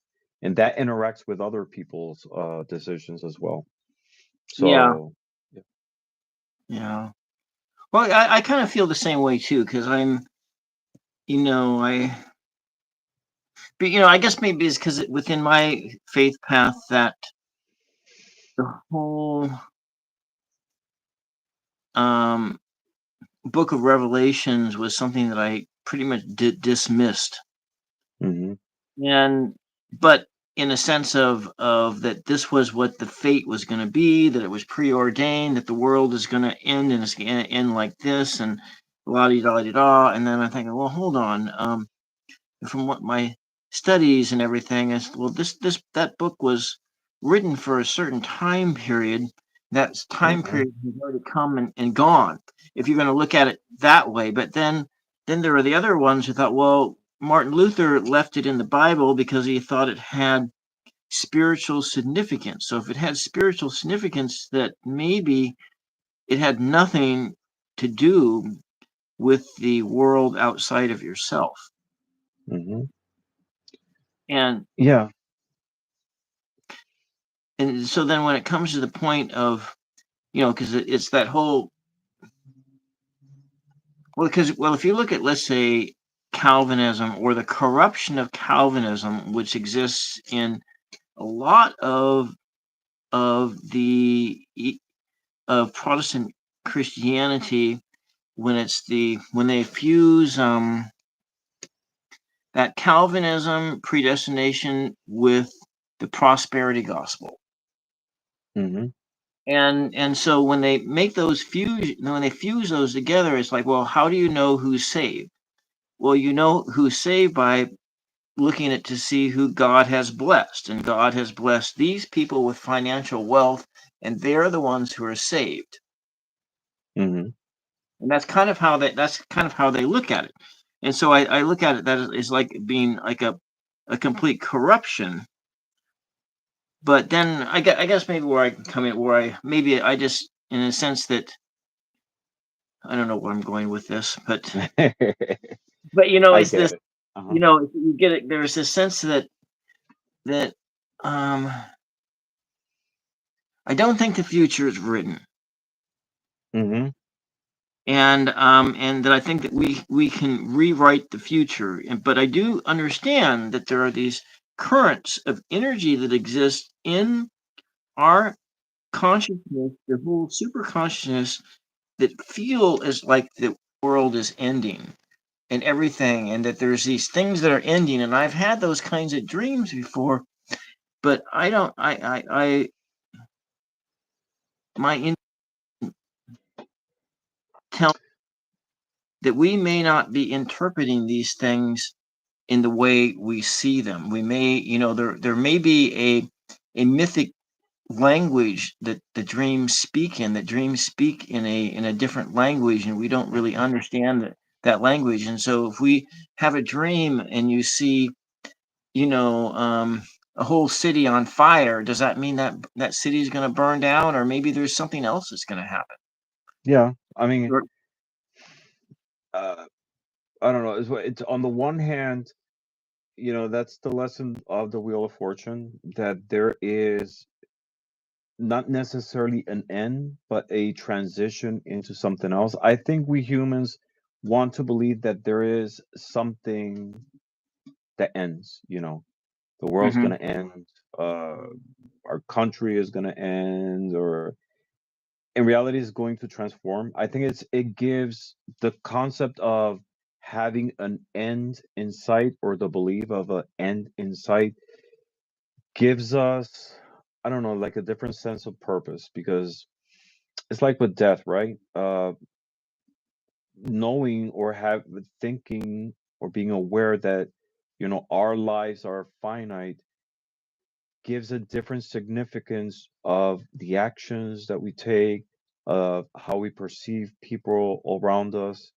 and that interacts with other people's decisions as well. Yeah. So yeah. Yeah. Well, I kind of feel the same way too, because I'm, but I guess maybe it's because within my faith path that the whole um, book of Revelations was something that I pretty much dismissed, Hmm. and but in a sense of that this was what the fate was going to be, that it was preordained, that the world is going to end and it's going to end like this, and la di da di da. And then I think, well, hold on. From what my studies and everything is, well, that book was written for a certain time period. That time Hmm. period has already come and gone, if you're going to look at it that way. But then there are the other ones who thought, well, Martin Luther left it in the Bible because he thought it had spiritual significance. So if it had spiritual significance, that maybe it had nothing to do with the world outside of yourself. Hmm. And Yeah. and so then when it comes to the point of, because it's that whole, well, if you look at, let's say, Calvinism, or the corruption of Calvinism, which exists in a lot of Protestant Christianity, when they fuse that Calvinism predestination with the prosperity gospel. Hmm. And so when they make those when they fuse those together, it's like, well, how do you know who's saved? Well, you know who's saved by looking at to see who God has blessed, and God has blessed these people with financial wealth, and they're the ones who are saved. Hmm. And that's kind of how they look at it. And so I look at it that is like being like a complete corruption. But then I guess maybe where I can come in, where maybe I just, in a sense that, I don't know where I'm going with this, but I it's get this, it. Uh-huh. you get it. There's this sense that um, I don't think the future is written, Hmm. and that I think that we can rewrite the future. But I do understand that there are these currents of energy that exist in our consciousness, the whole super consciousness, that feel as like the world is ending and everything, and that there's these things that are ending. And I've had those kinds of dreams before, but I don't. My tell that we may not be interpreting these things in the way we see them. We may, there may be a mythic language that the dreams speak in, that dreams speak in a different language, and we don't really understand that language. And so if we have a dream and you see, you know um a whole city on fire, does that mean that that city is going to burn down, or maybe there's something else that's going to happen? Yeah. I mean, Or- uh, I don't know. It's on the one hand, that's the lesson of the Wheel of Fortune, that there is not necessarily an end, but a transition into something else. I think we humans want to believe that there is something that ends, the world's Mhm. going to end, uh, our country is going to end, or in reality is going to transform. I think it gives the concept of having an end in sight, or the belief of an end in sight, gives us, I don't know, like a different sense of purpose, because it's like with death, right? Knowing or have thinking or being aware that our lives are finite gives a different significance of the actions that we take, of how we perceive people around us.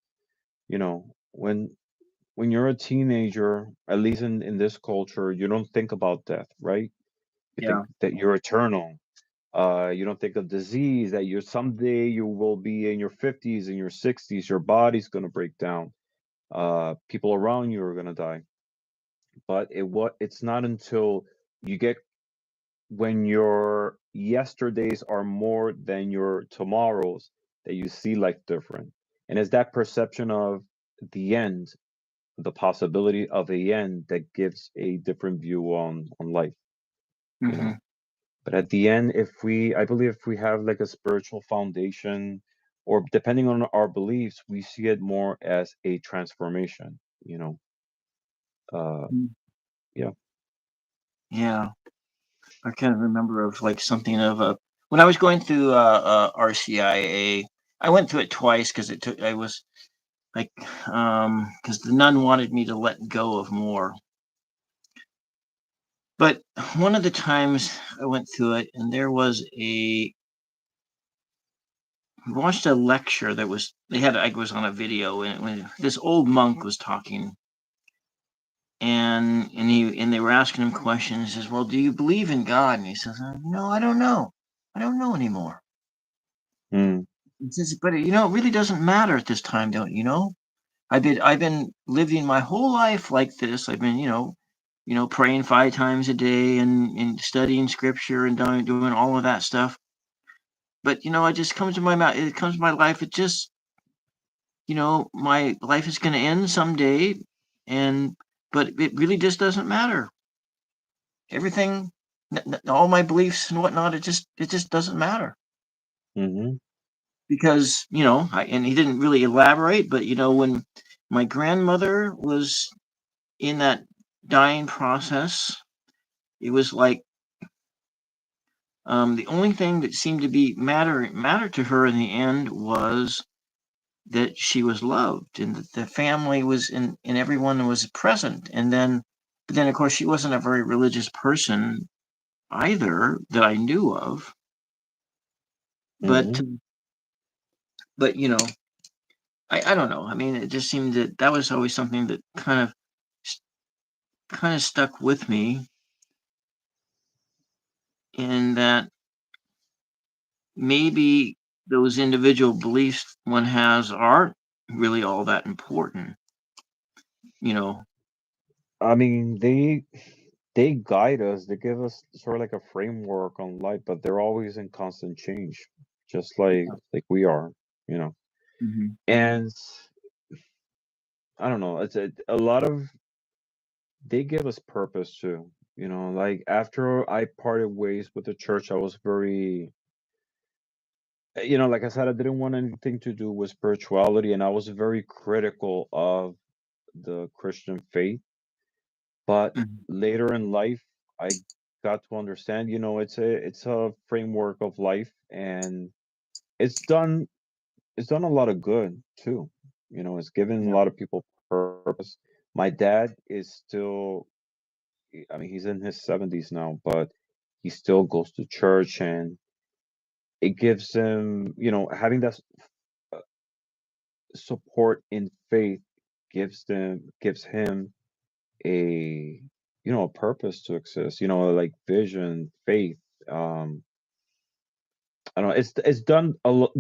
When you're a teenager, at least in this culture, you don't think about death, right? You Yeah. think that you're eternal. You don't think of disease, that you're someday you will be in your 50s, in your 60s, your body's going to break down. People around you are going to die. But it's not until you get when your yesterdays are more than your tomorrows, that you see life different. And it's that perception of the end, the possibility of a end, that gives a different view on life, you Hmm. know. But at the end, I believe if we have like a spiritual foundation, or depending on our beliefs, we see it more as a transformation, you know. Uh, yeah. Yeah, I kind of remember of like something of a when I was going through RCIA. I went through it twice because it took. I was like, because the nun wanted me to let go of more. But one of the times I went through it, and there was we watched a lecture that was they had. I was on a video, and when this old monk was talking, and they were asking him questions. He says, "Well, do you believe in God?" And he says, "No, I don't know. I don't know anymore." Mm, He says, "But it really doesn't matter at this time, don't you know? I've been living my whole life like this. I've been, praying 5 times a day and studying scripture and doing all of that stuff. But it just comes to my mouth. It comes to my life. It just, my life is going to end someday, and but it really just doesn't matter. Everything, all my beliefs and whatnot, it just doesn't matter mm-hmm, because and he didn't really elaborate, but when my grandmother was in that dying process, it was like the only thing that seemed to be matter to her in the end was that she was loved and that the family was and everyone was present. But then of course she wasn't a very religious person either that I knew of. But mm-hmm. but I don't know. I mean, it just seemed that was always something that kind of stuck with me in that maybe those individual beliefs one has aren't really all that important, you know. I mean, they guide us, they give us sort of like a framework on life, but they're always in constant change, just like we are, you know. Hmm. And I don't know, it's a lot of they give us purpose too, you know. Like after I parted ways with the church, I was very, like I said, I didn't want anything to do with spirituality, and I was very critical of the Christian faith. But Hmm. later in life, I got to understand, it's a framework of life, and it's done it's done a lot of good too. It's given a Yeah. lot of people purpose. My dad is still, I mean, he's in his 70s now, but he still goes to church, and it gives him, having that uh, support in faith gives him a a purpose to exist, like vision, faith. um I don't know, it's done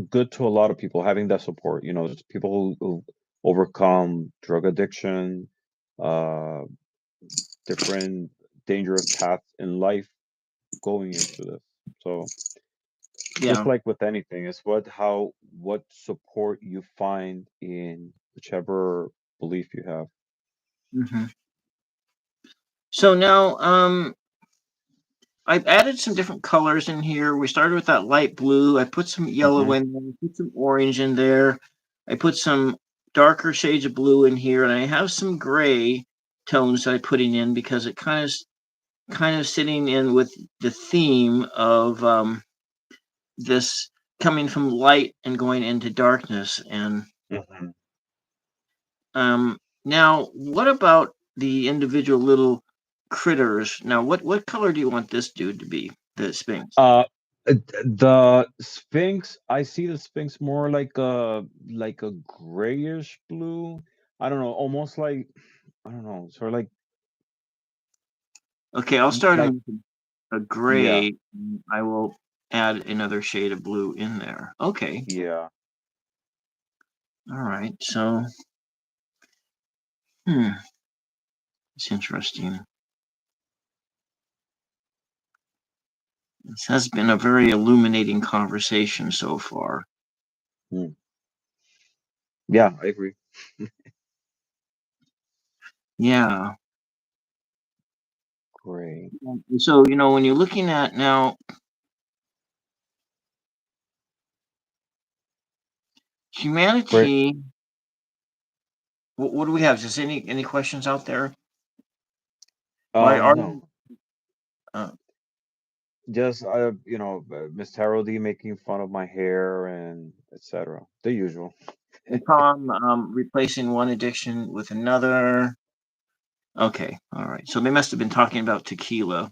good to a lot of people having that support, just people who overcome drug addiction, uh different dangerous paths in life, going into this. So just Yeah. like with anything, it's what support you find in whichever belief you have. Hmm. So now, I've added some different colors in here. We started with that light blue. I put some yellow Hmm. in there. Put some orange in there. I put some darker shades of blue in here, and I have some gray tones that I'm putting in because it kind of sitting in with the theme of this coming from light and going into darkness. And Hmm. um, now, what about the individual little critters? Now, what color do you want this dude to be? The Sphinx. The Sphinx, I see the Sphinx more like a grayish blue. I don't know, almost like, I don't know, sort of Okay, I'll start like him with a yeah, gray. I will add another shade of blue in there. Okay, yeah. all right. So, hmm, it's interesting. This has been a very illuminating conversation so far. Yeah, I agree. Yeah. Great. So, when you're looking at now Great. humanity, what do we have? Is there any questions out there? Are No. uh, Just Miss Tarot D making fun of my hair and etc. The usual. Tom replacing one addiction with another? Okay, all right. So they must have been talking about tequila.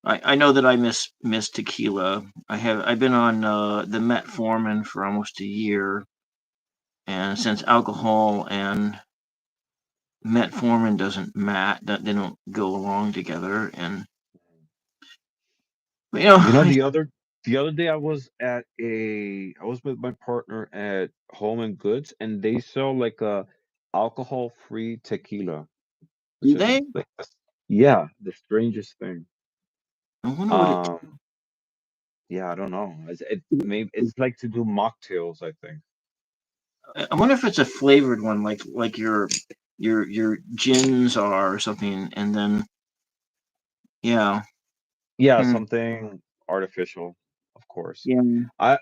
I know that I miss tequila. I've been on the metformin for almost a year, and since alcohol and metformin doesn't they don't go along together, and You know, I, the other day I was with my partner at Home and Goods, and they sell like a alcohol-free tequila, do which is they? like yeah, the strangest thing. I wonder what it. Um, yeah, I don't know. It's like to do mocktails, I think. I wonder if it's a flavored one, like your gins are or something, and then yeah, Yeah, hmm, something artificial, of course. yeah,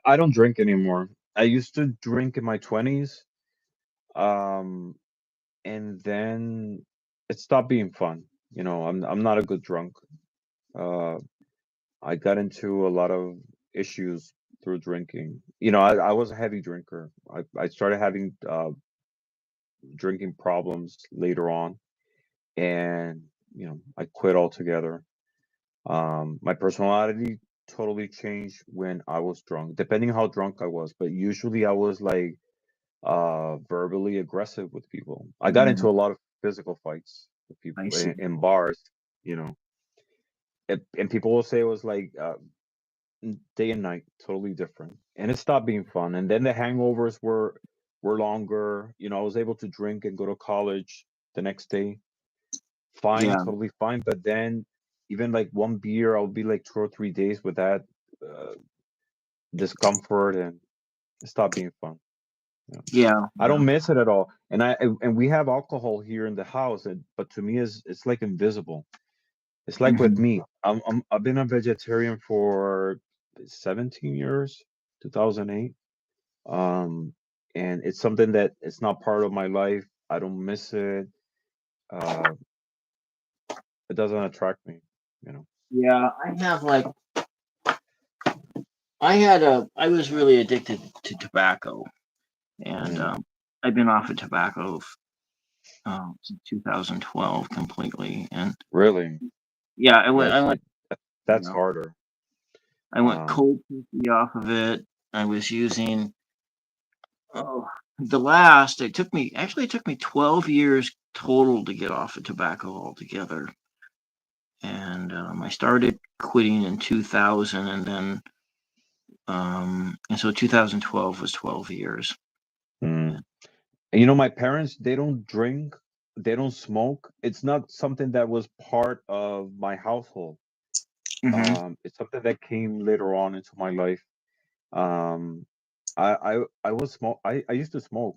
I don't drink anymore. I used to drink in my 20s, um, and then it stopped being fun. I'm not a good drunk. Uh, I got into a lot of issues through drinking. I was a heavy drinker. I started having drinking problems later on, and I quit altogether. My personality totally changed when I was drunk, depending how drunk I was. But usually I was like verbally aggressive with people. I got yeah, into a lot of physical fights with I people see. in bars, you know. And people will say it was like day and night, totally different. And it stopped being fun. And then the hangovers were longer. I was able to drink and go to college the next day. Fine, Yeah, totally fine. But then even like one beer, I'll be like 2 or 3 days with that uh, discomfort, and it stopped being fun. Yeah. yeah, I yeah. don't miss it at all. And we have alcohol here in the house, but to me, it's like invisible. It's like with Hmm. me. I've been a vegetarian for 17 years, 2008. Um, and it's something that it's not part of my life. I don't miss it. Uh, it doesn't attract me, you know. Yeah, I was really addicted to tobacco, and Mm, I've been off of tobacco since 2012 completely. And really, yeah, that's you that's know, harder. I went Um, cold turkey off of it. I was using oh the last. It took me 12 years total to get off of tobacco altogether. And I started quitting in 2000, and then and so 2012 was 12 years. mm. Yeah. And my parents, they don't drink, they don't smoke. It's not something that was part of my household. Hmm. It's something that came later on into my life. Um, I was smoke. I used to smoke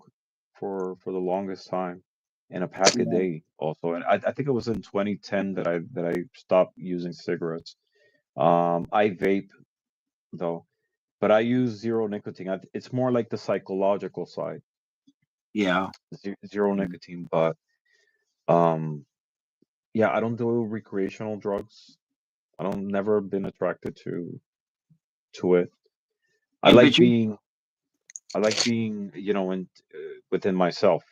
for the longest time, and a pack a Yeah, day also. And I think it was in 2010 that I stopped using cigarettes. I vape though, but I use zero nicotine. It's more like the psychological side, yeah, zero nicotine. But um, yeah, I don't do recreational drugs. I don't never been attracted to it. I and like but you, being I like being, within myself.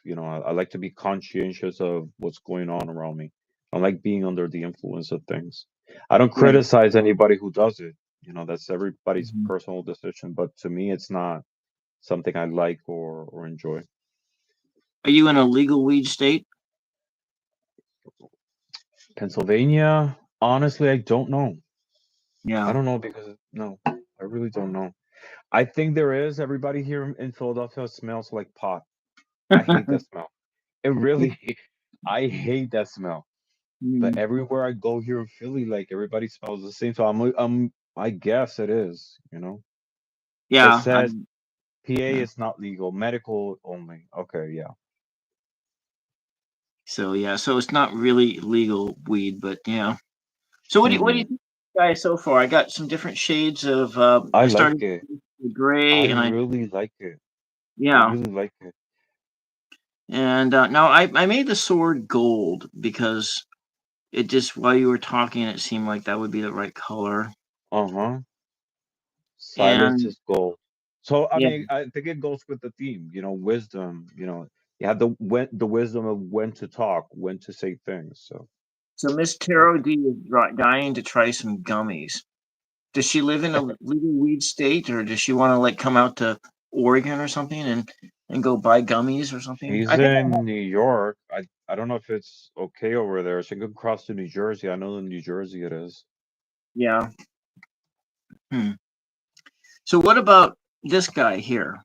I like to be conscientious of what's going on around me. I like being under the influence of things. I don't right. criticize anybody who does it. That's everybody's Mhm. personal decision. But to me, it's not something I like or enjoy. Are you in a legal weed state? Pennsylvania, honestly, I don't know. I Yeah. don't know because no, I really don't know. I think there is. Everybody here in Philadelphia smells like pot. I hate that smell. It really, I hate that smell. but Mm. everywhere I go here in Philly, like everybody smells the same. So I guess it is, you know. So it Yeah. says PA Yeah. is not legal, medical only. Okay, yeah. So yeah. So it's not really legal weed, but yeah. So what do you Hmm. think, guys? So far, I got some different shades of. I I like started it. with the gray, I and really like it. I yeah, really like it. and now I made the sword gold because it just while you were talking, it seemed like that would be the right color. Uh-huh. Silence And is gold. So I yeah, mean, I think it goes with the theme, wisdom, you have the wisdom of when to talk, when to say things. So so Miss I Taro think D is dying to try some gummies. Does she live in a legal weed state, or does she want to like come out to Oregon or something and go buy gummies or something? she's I think in New York. I don't know if it's okay over there. She could cross to New Jersey. I know in New Jersey it is. yeah. Hmm. So what about this guy here?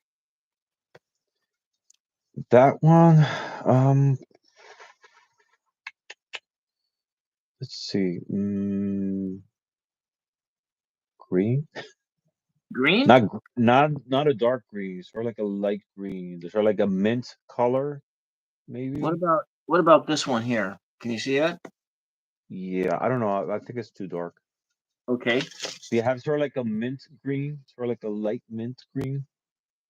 That one, um, let's see. Green? Green? Not a dark green, sort of like a light green. Sort of like a mint color, maybe. What about this one here? Can you see it? Yeah, I don't know. I think it's too dark. Okay. Do you have sort of like a mint green, sort of like a light mint green?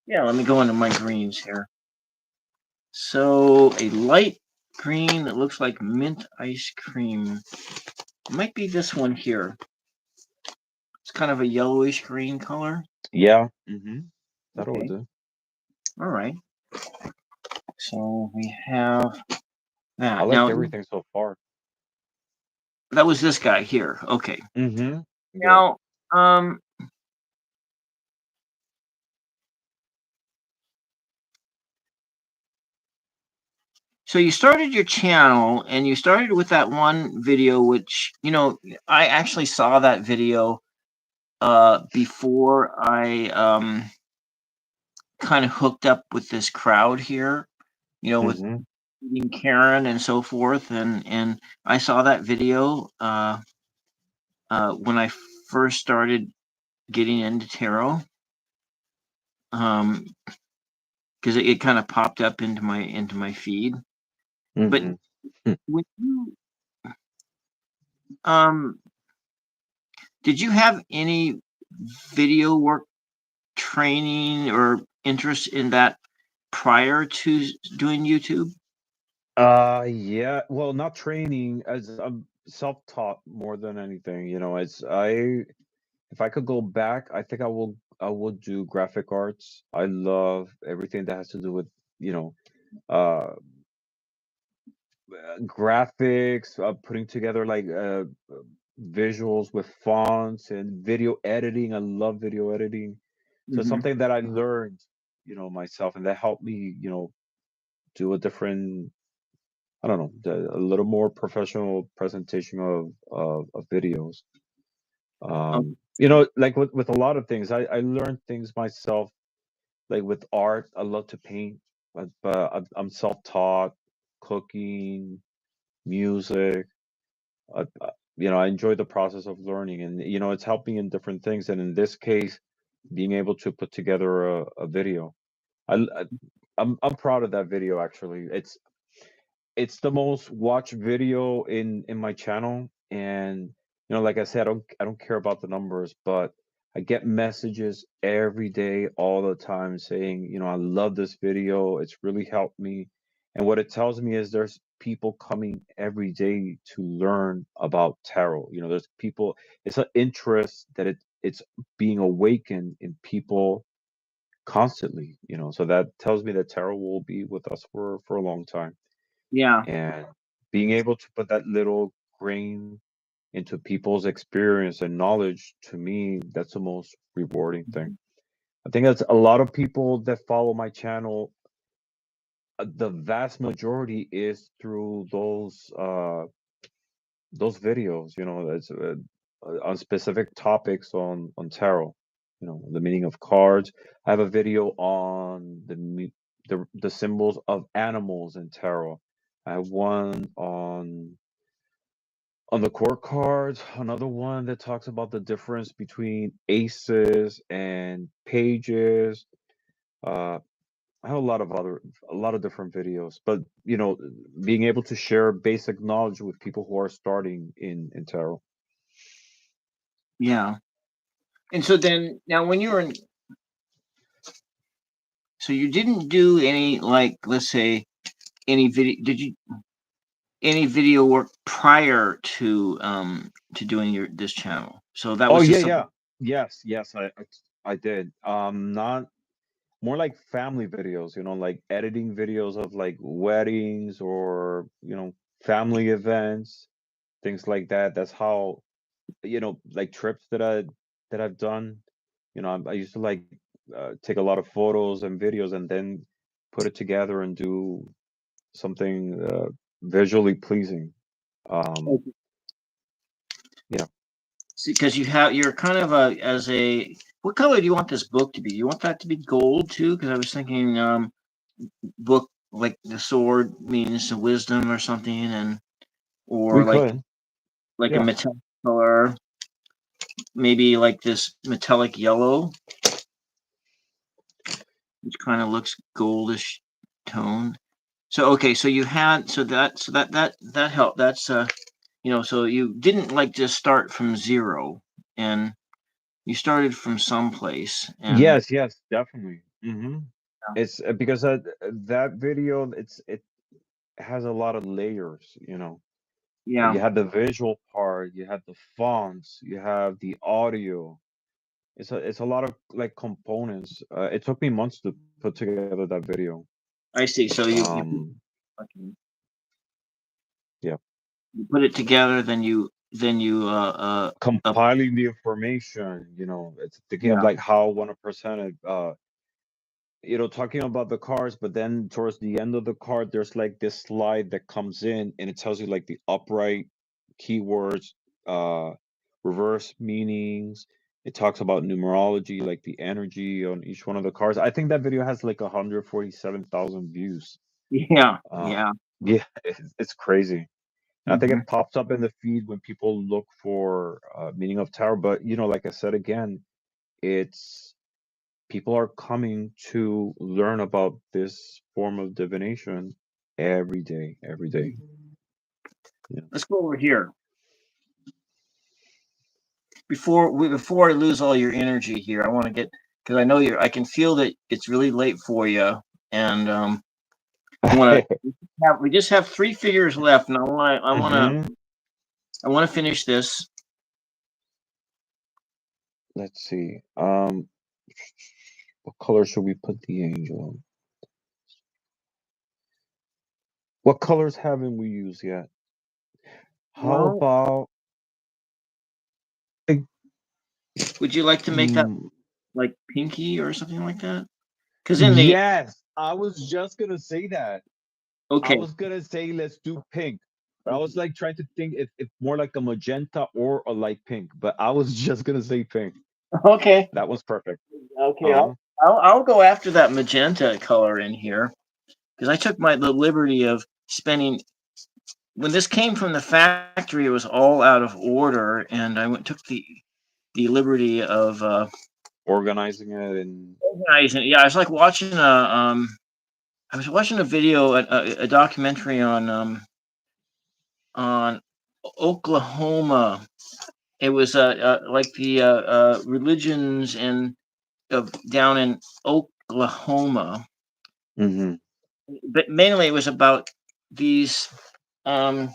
Yeah, let me go into my greens here. So a light green that looks like mint ice cream. Might be this one here. It's kind of a yellowish green color. Yeah. Mm-hmm. That'll Okay. do. All right. So we have I that. like Now everything so far. that was this guy here. Okay. Mm-hmm. Yeah. Now, um, so you started your channel and you started with that one video, which, I actually saw that video before I kind of hooked up with this crowd here, with Mm-hmm. meeting Karen and so forth. And I saw that video when I first started getting into tarot. Um, because it kind of popped up into my feed. But Mm-hmm. when you um did you have any video work training or interest in that prior to doing YouTube? Yeah. Well, not training, as I'm self-taught more than anything. As if I could go back, I think I will do graphic arts. I love everything that has to do with, you know, uh graphics, putting together like visuals with fonts and video editing. I love video editing. So it's Hmm. something that I learned, myself, and that helped me, do a different, I don't know, a little more professional presentation of videos. Like with a lot of things, I learned things myself. Like with art, I love to paint, but I'm self-taught, cooking, music. I enjoy the process of learning, and it's helping in different things. And in this case, being able to put together a video, I, I I'm proud of that video. Actually, it's the most watched video in my channel, and like I said, I don't care about the numbers, but I get messages every day, all the time, saying, I love this video, it's really helped me. And what it tells me is there's people coming every day to learn about tarot. There's people, it's an interest that it's being awakened in people constantly. So that tells me that tarot will be with us for a long time. Yeah. And being able to put that little grain into people's experience and knowledge, to me, that's the most rewarding thing. I think that's a lot of people that follow my channel. The vast majority is through those videos. That's on specific topics on tarot. The meaning of cards. I have a video on the symbols of animals in tarot. I have one on On the core cards, another one that talks about the difference between aces and pages. Uh, I have a lot of different videos, but being able to share basic knowledge with people who are starting in tarot. Yeah. And so then now when you were in, so you didn't do any, like, let's say, any video, did you any video work prior to doing this channel? So that Oh was yeah, just something. yeah, yes, I did. Not more like family videos, like editing videos of like weddings or family events, things like that. That's how like trips that I've done. I used to like take a lot of photos and videos and then put it together and do something visually pleasing. Um, yeah. See, because you're kind of a as a what color do you want this book to be? You want that to be gold too? Because I was thinking book like the sword means the wisdom or something, and We or could. like a Yeah. metallic color, maybe like this metallic yellow, which kind of looks goldish tone. So okay, so you had that helped. That's so you didn't like just start from zero, and you started from someplace, and Yes, definitely. It's because that video, it has a lot of layers. You yeah, had the visual part, you had the fonts, you have the audio. It's a lot of like components. It took me months to put together that video. I see. So Um, okay, yeah, you put it together, then you compiling the information. It's thinking of yeah, like how I want to present it. Talking about the cards, but then towards the end of the card, there's like this slide that comes in and it tells you like the upright keywords, uh, reverse meanings. It talks about numerology, like the energy on each one of the cards. I think that video has like 147,000 views. Uh, yeah. yeah, it's crazy. I think Hmm. it pops up in the feed when people look for meaning of tarot. But like I said again, it's people are coming to learn about this form of divination every day, every day. Yeah. Let's go over here before I lose all your energy here. I want to get because I know you're. I can feel that it's really late for you, and I want to have. We just have three figures left, and hmm I want to finish this. Let's see. What color should we put the angel on? What colors haven't we used yet? How Well, about like, would you like to make that mm, like pinky or something like that? Because in the yes, I was just gonna say that. I okay, was gonna say let's do pink. But I was like trying to think if more like a magenta or a light pink, but I was just gonna say pink. okay, That was perfect. okay. Uh-huh. I'll go after that magenta color in here because I took the liberty of spending when this came from the factory. It was all out of order, and I took the liberty of Organizing it and organizing. Yeah, I was like watching I was watching a video, a documentary on Oklahoma. It was like the religions and of down in Oklahoma, hmm but mainly it was about these um,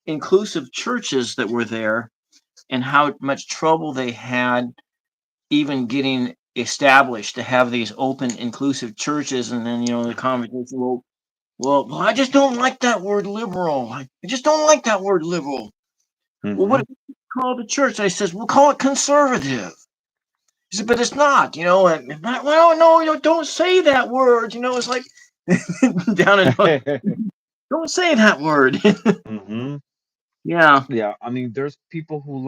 inclusive churches that were there and how much trouble they had even getting established to have these open inclusive churches. And then the conversation, well, I just don't like that word liberal. I just don't like that word liberal. Well, what hmm do you call the church? I says, we'll call it conservative. He said, but it's not. Well, no, don't say that word. It's like down in, don't say that word. hmm Yeah. Yeah, I mean, there's people who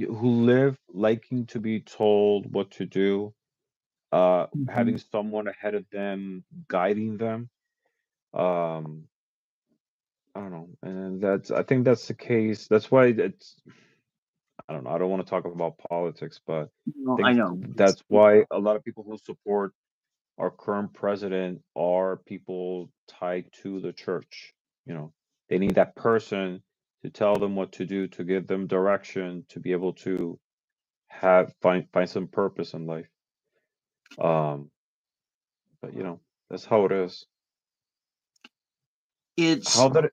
who live liking to be told what to do, having Mhm. someone ahead of them guiding them. Um, I don't know, and I think that's the case. That's why it's, I don't know. I don't want to talk about politics, but I I think know. that's why a lot of people who support our current president are people tied to the church. You know, they need that person to tell them what to do, to give them direction, to be able to find some purpose in life. Um, but that's how it is. It's How did it?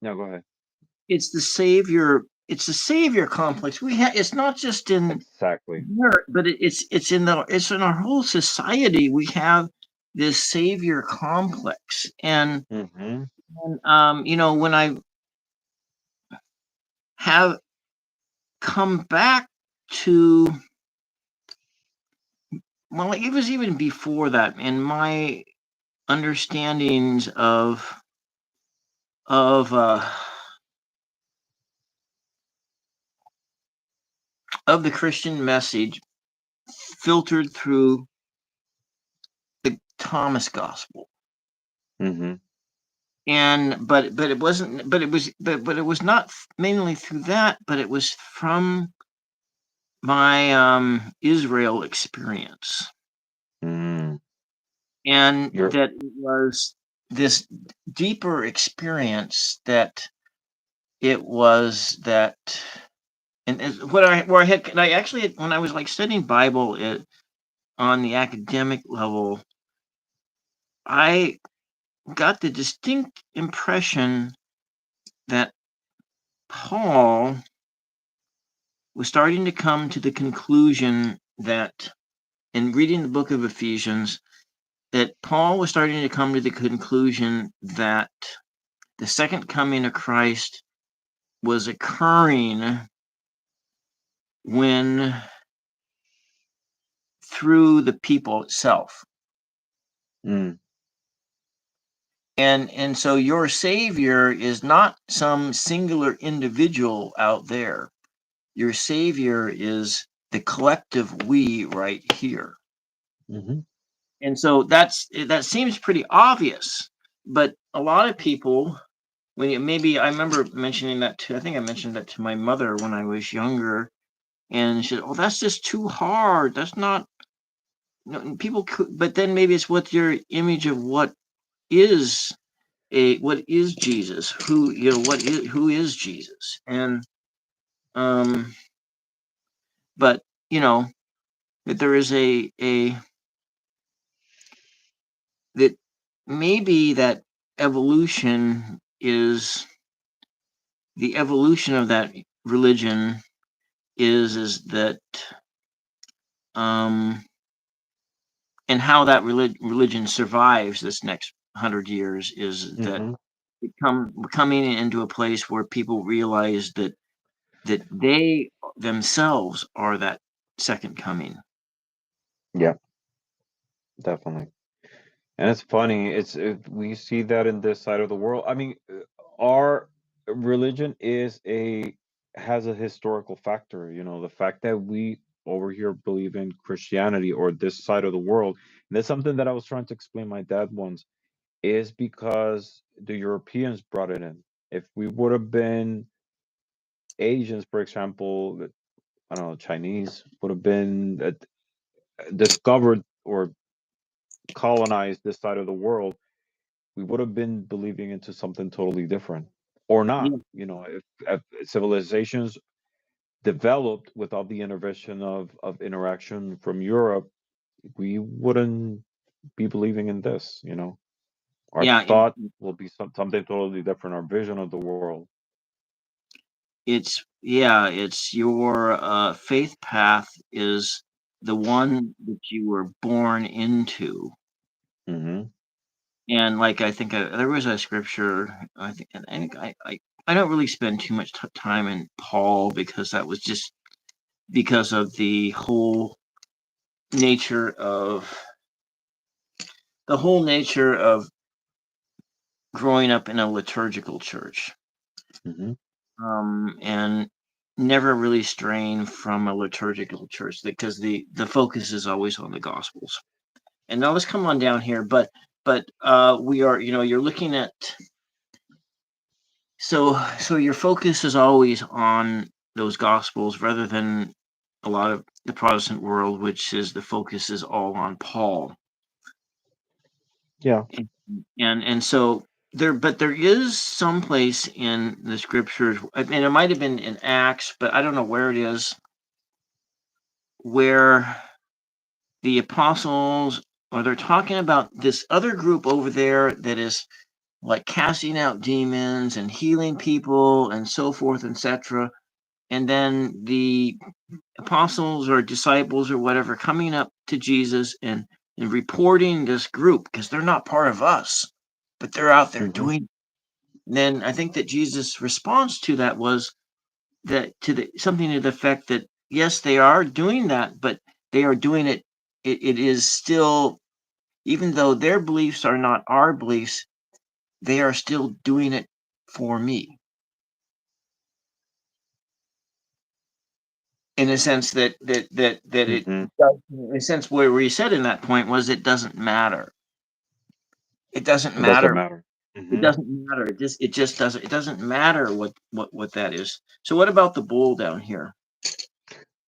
No, go ahead. it's the savior. It's the savior complex. We have. It's not just in Exactly. there, but it's in our whole society. We have this savior complex, Mm-hmm. when I have come back to, well, it was even before that in my understandings of of the Christian message filtered through the Thomas Gospel. Mm-hmm. And but it wasn't, but it was not mainly through that, but it was from my Israel experience. Mm. And You're. that it was this deeper experience that it was that, and where I had, and I actually, when I was like studying Bible on the academic level, I got the distinct impression that Paul was starting to come to the conclusion that, in reading the book of Ephesians, that Paul was starting to come to the conclusion that the second coming of Christ was occurring when through the people itself. Mm. And so your savior is not some singular individual out there. Your savior is the collective we right here. Mm-hmm. And so that seems pretty obvious, but a lot of people, maybe I remember mentioning that to, I think I mentioned that to my mother when I was younger, and she said, "Oh, that's just too hard. That's not, people could." But then maybe it's what your image of is what is Jesus? Who is Jesus? And um, but that there is a that maybe that evolution is the evolution of that religion is that um and how that religion survives this next 100 years is that Mm-hmm. we're coming into a place where people realize that they themselves are that second coming. Yeah, definitely. And it's funny. We see that in this side of the world. I mean, our religion has a historical factor. The fact that we over here believe in Christianity or this side of the world, and that's something that I was trying to explain my dad once, is because the Europeans brought it in. If we would have been Asians, for example, I don't know, Chinese would have been discovered or colonized this side of the world, we would have been believing into something totally different or not. Yeah, If civilizations developed without the intervention of interaction from Europe, we wouldn't be believing in this. Our yeah. thought will be something totally different, our vision of the world. It's your faith path is the one that you were born into. Hmm. And like I think there was a scripture. I don't really spend too much time in Paul because that was just because of nature of the whole nature of growing up in a liturgical church, Hmm. and never really straying from a liturgical church because the focus is always on the Gospels. And now let's come on down here, but we are, you're looking at So your focus is always on those gospels rather than a lot of the Protestant world, which is the focus is all on Paul. Yeah. And so but there is some place in the scriptures, and it might have been in Acts, but I don't know where it is, where the apostles, or they're talking about this other group over there that is like casting out demons and healing people and so forth, etc. And then the apostles or disciples or whatever coming up to Jesus and reporting this group because they're not part of us, but they're out there Hmm. doing. Then I think that Jesus' response to that was that something to the effect that yes, they are doing that, but they are doing it. It is still, even though their beliefs are not our beliefs, they are still doing it for me. In a sense that it Hmm. does, in a sense where he said in that point was it doesn't matter. It doesn't It doesn't matter. matter. It Hmm. doesn't matter. It just doesn't. It doesn't matter what that is. So what about the bull down here?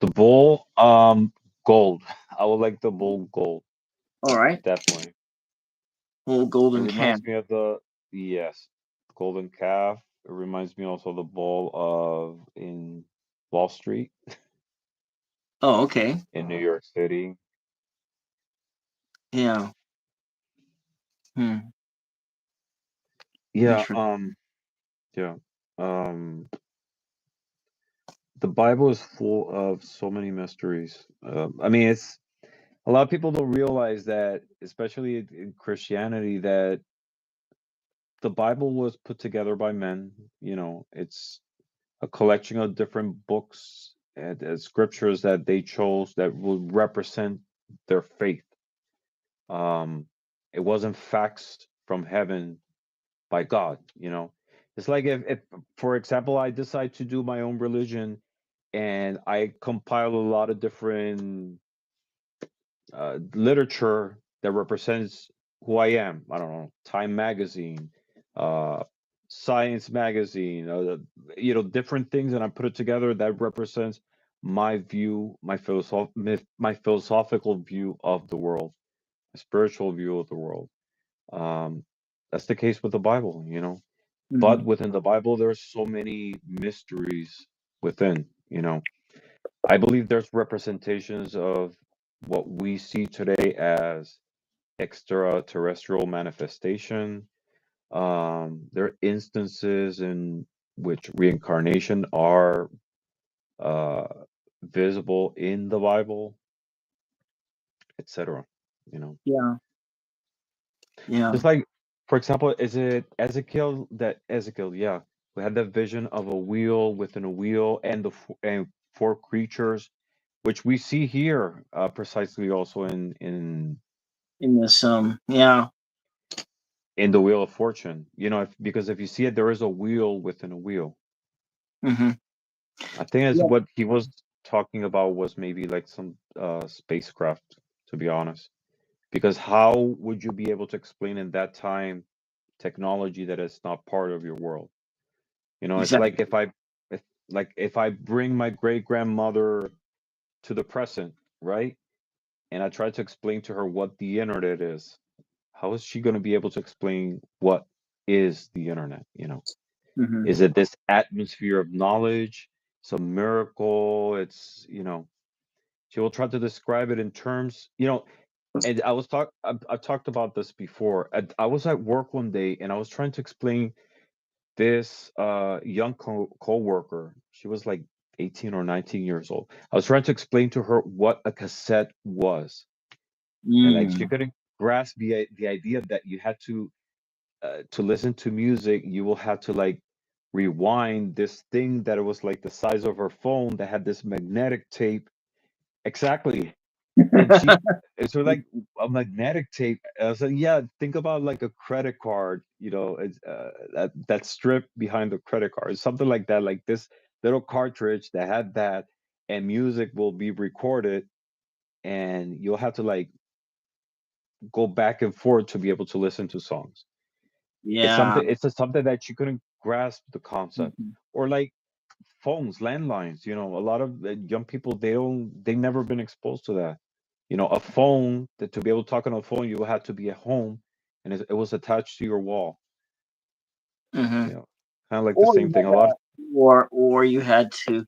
The bull, gold. I would like the bull gold, All right, definitely. whole It golden calf. reminds me of the, yes, golden calf. It reminds me also of the bull of in Wall Street Oh, okay. in New York City. Yeah. Hmm. Yeah, Interesting. yeah. Um, the Bible is full of so many mysteries. I mean, it's a lot of people don't realize that, especially in Christianity, that the Bible was put together by men. It's a collection of different books and scriptures that they chose that would represent their faith. Um, it wasn't facts from heaven by God. It's like if, for example, I decide to do my own religion and I compile a lot of different literature that represents who I am. I don't know, Time magazine, uh, Science magazine, different things, and I put it together that represents my view, my philosophical view of the world, a spiritual view of the world. Um, that's the case with the Bible. But Hmm. within the Bible, there's so many mysteries within. I believe there's representations of what we see today as extraterrestrial manifestation. There are instances in which reincarnation are uh, visible in the Bible, etc. You know, Yeah. Yeah. just like, for example, is it Ezekiel? Yeah, we had that vision of a wheel within a wheel, and and four creatures, which we see here precisely also In this yeah. in the Wheel of Fortune. Because if you see it, there is a wheel within a wheel. Hmm. I think that's Yeah. what he was talking about, was maybe like some spacecraft, to be honest. Because how would you be able to explain in that time technology that is not part of your world? It's Exactly. like if I bring my great grandmother to the present, right? And I try to explain to her what the internet is. How is she going to be able to explain what is the internet? Hmm. Is it this atmosphere of knowledge? It's a miracle. She will try to describe it in terms. And I've talked about this before. I was at work one day and I was trying to explain this young co-worker. She was like 18 or 19 years old. I was trying to explain to her what a cassette was. And like she Mm. couldn't grasp the idea that you had to listen to music, you will have to like rewind this thing that it was like the size of her phone that had this magnetic tape. Exactly. And it's sort of like a magnetic tape. I was like, yeah, think about like a credit card, it's that strip behind the credit card, something like that, like this little cartridge that had that, and music will be recorded, and you'll have to like go back and forth to be able to listen to songs. Yeah. It's something that you couldn't grasp the concept. Mhm. Or like phones, landlines. A lot of young people, they never been exposed to that. A phone, that to be able to talk on a phone, you had to be at home, and it was attached to your wall. Mhm. You know, kind of like the Or same you thing. had A lot. or you had to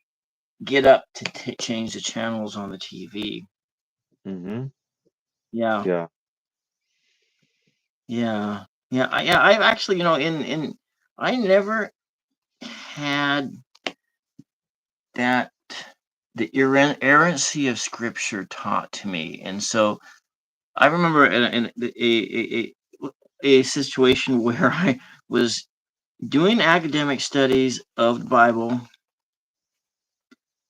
get up to change the channels on the TV. Mm-hmm. Yeah. Yeah. Yeah. Yeah. I've actually, in I never had that the inerrancy of Scripture taught to me, and so I remember in a situation where I was doing academic studies of the Bible,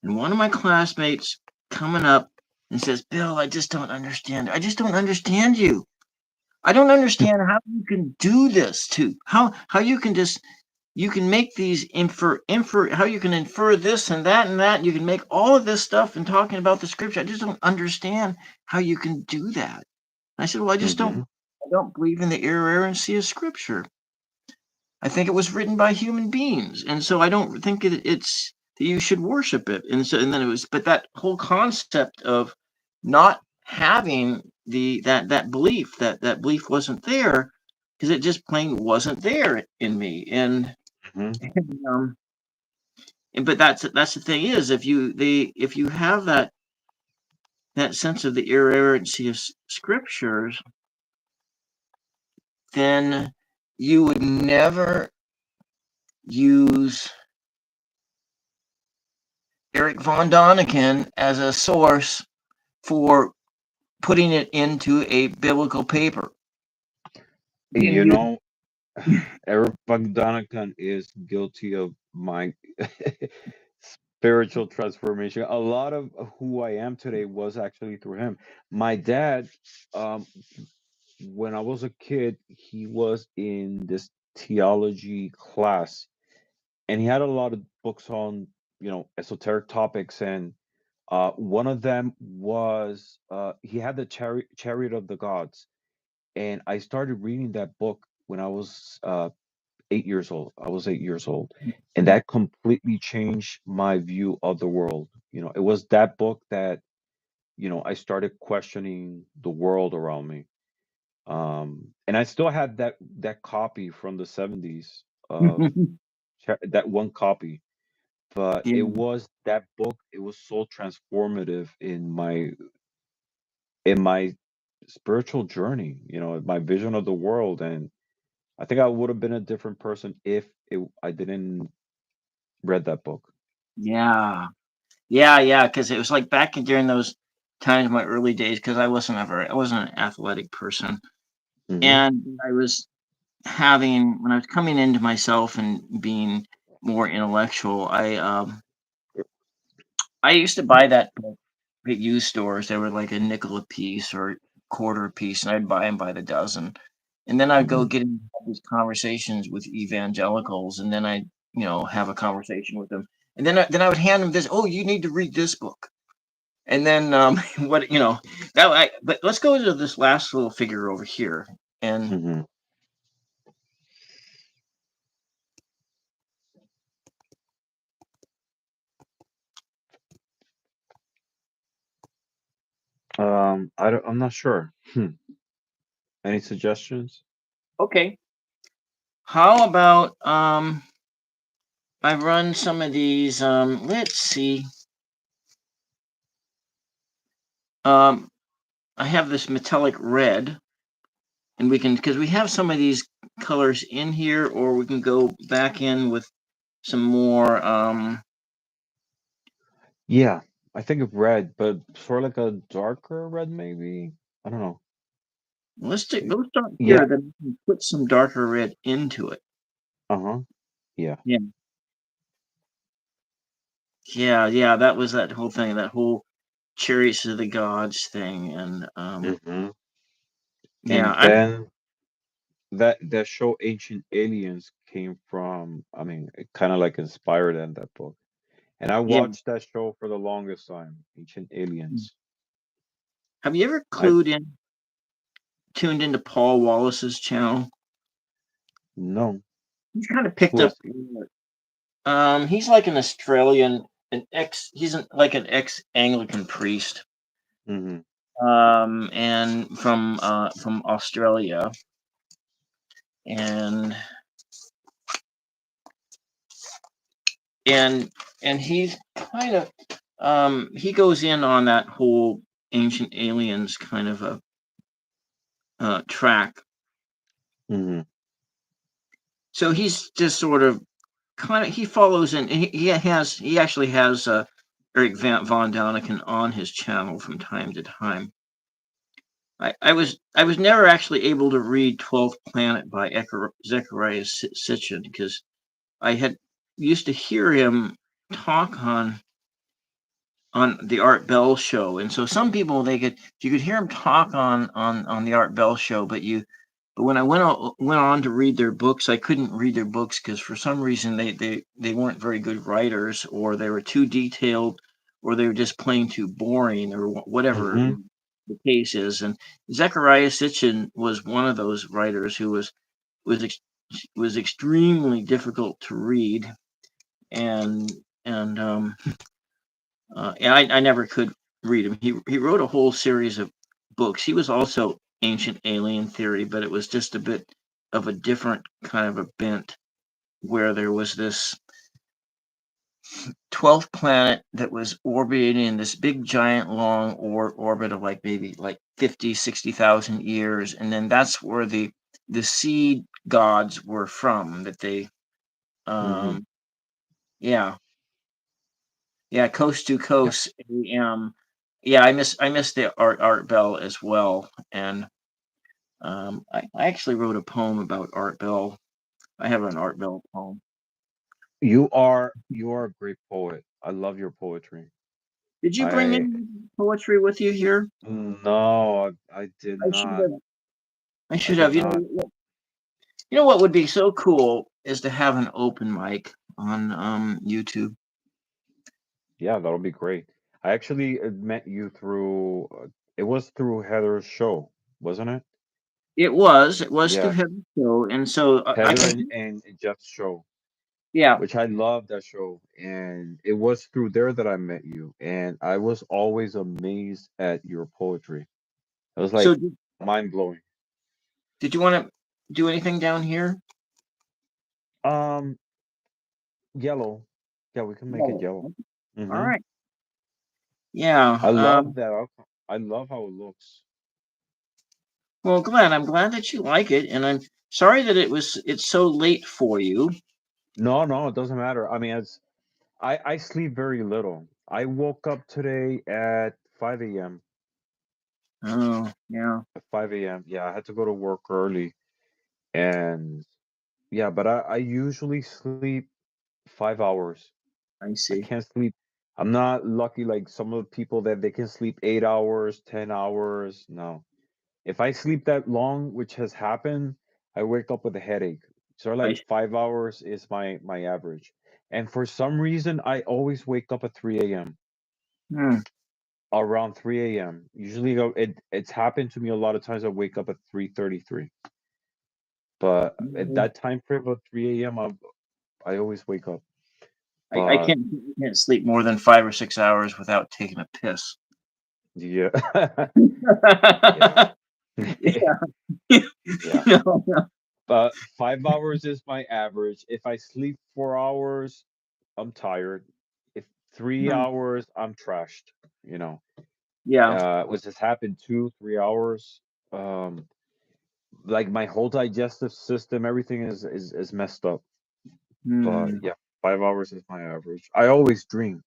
and one of my classmates coming up and says, "Bill, I just don't understand. I just don't understand you. I don't understand how you can do this to how you can just you can make these infer how you can infer this and that and that. You can make all of this stuff and talking about the scripture. I just don't understand how you can do that." I said, "Well, Mm-hmm. I don't believe in the inerrancy of scripture. I think it was written by human beings, and so I don't think it's that you should worship it." And then it was, but that whole concept of not having that belief wasn't there because it just plain wasn't there in me. Mm-hmm. Um, but that's the thing is if you have that sense of the inerrancy of scriptures, then you would never use Eric von Daniken as a source for putting it into a biblical paper. You You, know, Eric Bogdanovic is guilty of my spiritual transformation. A lot of who I am today was actually through him. My dad, um, when I was a kid, he was in this theology class, and he had a lot of books on, esoteric topics, and one of them was he had the Chariot of the Gods, and I started reading that book when I was 8 years old. I was 8 years old, and that completely changed my view of the world. It was that book that I started questioning the world around me. And I still had that copy from the 70s of that one copy, but yeah, it was that book. It was so transformative in my spiritual journey. My vision of the world, and I think I would have been a different person if I didn't read that book. yeah, yeah. Because it was like back during those times, my early days. Because I wasn't an athletic person, Hmm. and I was when I was coming into myself and being more intellectual. I used to buy that book at used stores. They were like a nickel a piece or quarter a piece, and I'd buy them by the dozen. And then I'd go Hmm. get in these conversations with evangelicals, and then I'd have a conversation with them, and then I would hand them this. Oh, you need to read this book, and then what that. But let's go to this last little figure over here, and Hmm. I'm not sure. Any suggestions? okay, how about I run some of these. Let's see. Um, I have this metallic red, and we can because we have some of these colors in here, or we can go back in with some more. Yeah, I think of red, but sort of like a darker red, maybe. I don't know. Let's start Yeah. here. Then we can put some darker red into it. Uh-huh. Yeah. Yeah, yeah. That was that whole thing. That whole chariots of the gods thing, and Hmm. yeah, And then that show Ancient Aliens came from, I mean, it kind of like inspired in that book. And I yeah. watched that show for the longest time, Ancient Aliens. Have you ever I tuned into Paul Wallace's channel? No. He's kind of picked Who up. is he? He's like an Australian, he's like an ex-Anglican priest, Mm-hmm. and from Australia, and and and he's kind of he goes in on that whole ancient aliens kind of a track. Mm-hmm. So he's just sort of kind of he follows in. He actually has Eric Von Daniken on his channel from time to time. I was never actually able to read 12th Planet by Zechariah Sitchin because I had used to hear him talk on the Art Bell show, and so some people you could hear him talk on the Art Bell show, but when I went on to read their books, I couldn't read their books because for some reason they weren't very good writers, or they were too detailed, or they were just plain too boring, or whatever Mm-hmm. the case is. And Zechariah Sitchin was one of those writers who was ex- was extremely difficult to read, and and I never could read him. He wrote a whole series of books. He was also ancient alien theory, but it was just a bit of a different kind of a bent, where there was this 12th planet that was orbiting in this big giant long orbit of like maybe like 50, 60,000 years, and then that's where the seed gods were from, that they Mm-hmm. um yeah, yeah, coast to Yeah. coast AM. Yeah, I miss the Art Bell as well, and I actually wrote a poem about Art Bell. I have an Art Bell poem. You are a great poet. I love your poetry. Did you bring I any poetry with you here? No, I did I should not. have. I I should did have. not. You know what would be so cool is to have an open mic on YouTube. Yeah, that'll be great. I actually met you through it was through Heather's show, wasn't it? It was through Yeah, Heaven's Show, and so I Heather can. and Jeff's show, Yeah. which I love that show. And it was through there that I met you. And I was always amazed at your poetry. It was So like mind blowing. did you want to do anything down here? Um, Yellow. Yeah, we can make it No. yellow. All Mm-hmm. right. Yeah. I love that outcome. I love how it looks. Well, I'm glad that you like it, and I'm sorry that it's so late for you. No, no, it doesn't matter. I mean, I sleep very little. I woke up today at 5 a.m. Oh, yeah, At 5 a.m. Yeah, I had to go to work early. And yeah, but I usually sleep 5 hours. I I see. can't sleep. I'm not lucky like some of the people that they can sleep 8 hours, 10 hours. No. If I sleep that long, which has happened, I wake up with a headache. So I like 5 hours is my average. And for some reason, I always wake up at 3 a.m. hmm. Around 3 a.m. Usually it's happened to me a lot of times I wake up at 3:33. But at Mm, that time frame of 3 a.m. I always wake up. I But can't sleep more than 5 or 6 hours without taking a piss. yeah. Yeah. Yeah. Yeah. No, no. But 5 hours is my average. If I sleep 4 hours, I'm tired. If three Hmm. hours, I'm trashed. You know, Yeah. which has happened 2, 3 hours. Um, like my whole digestive system, everything is messed up. But Hmm. yeah, 5 hours is my average. I always dream.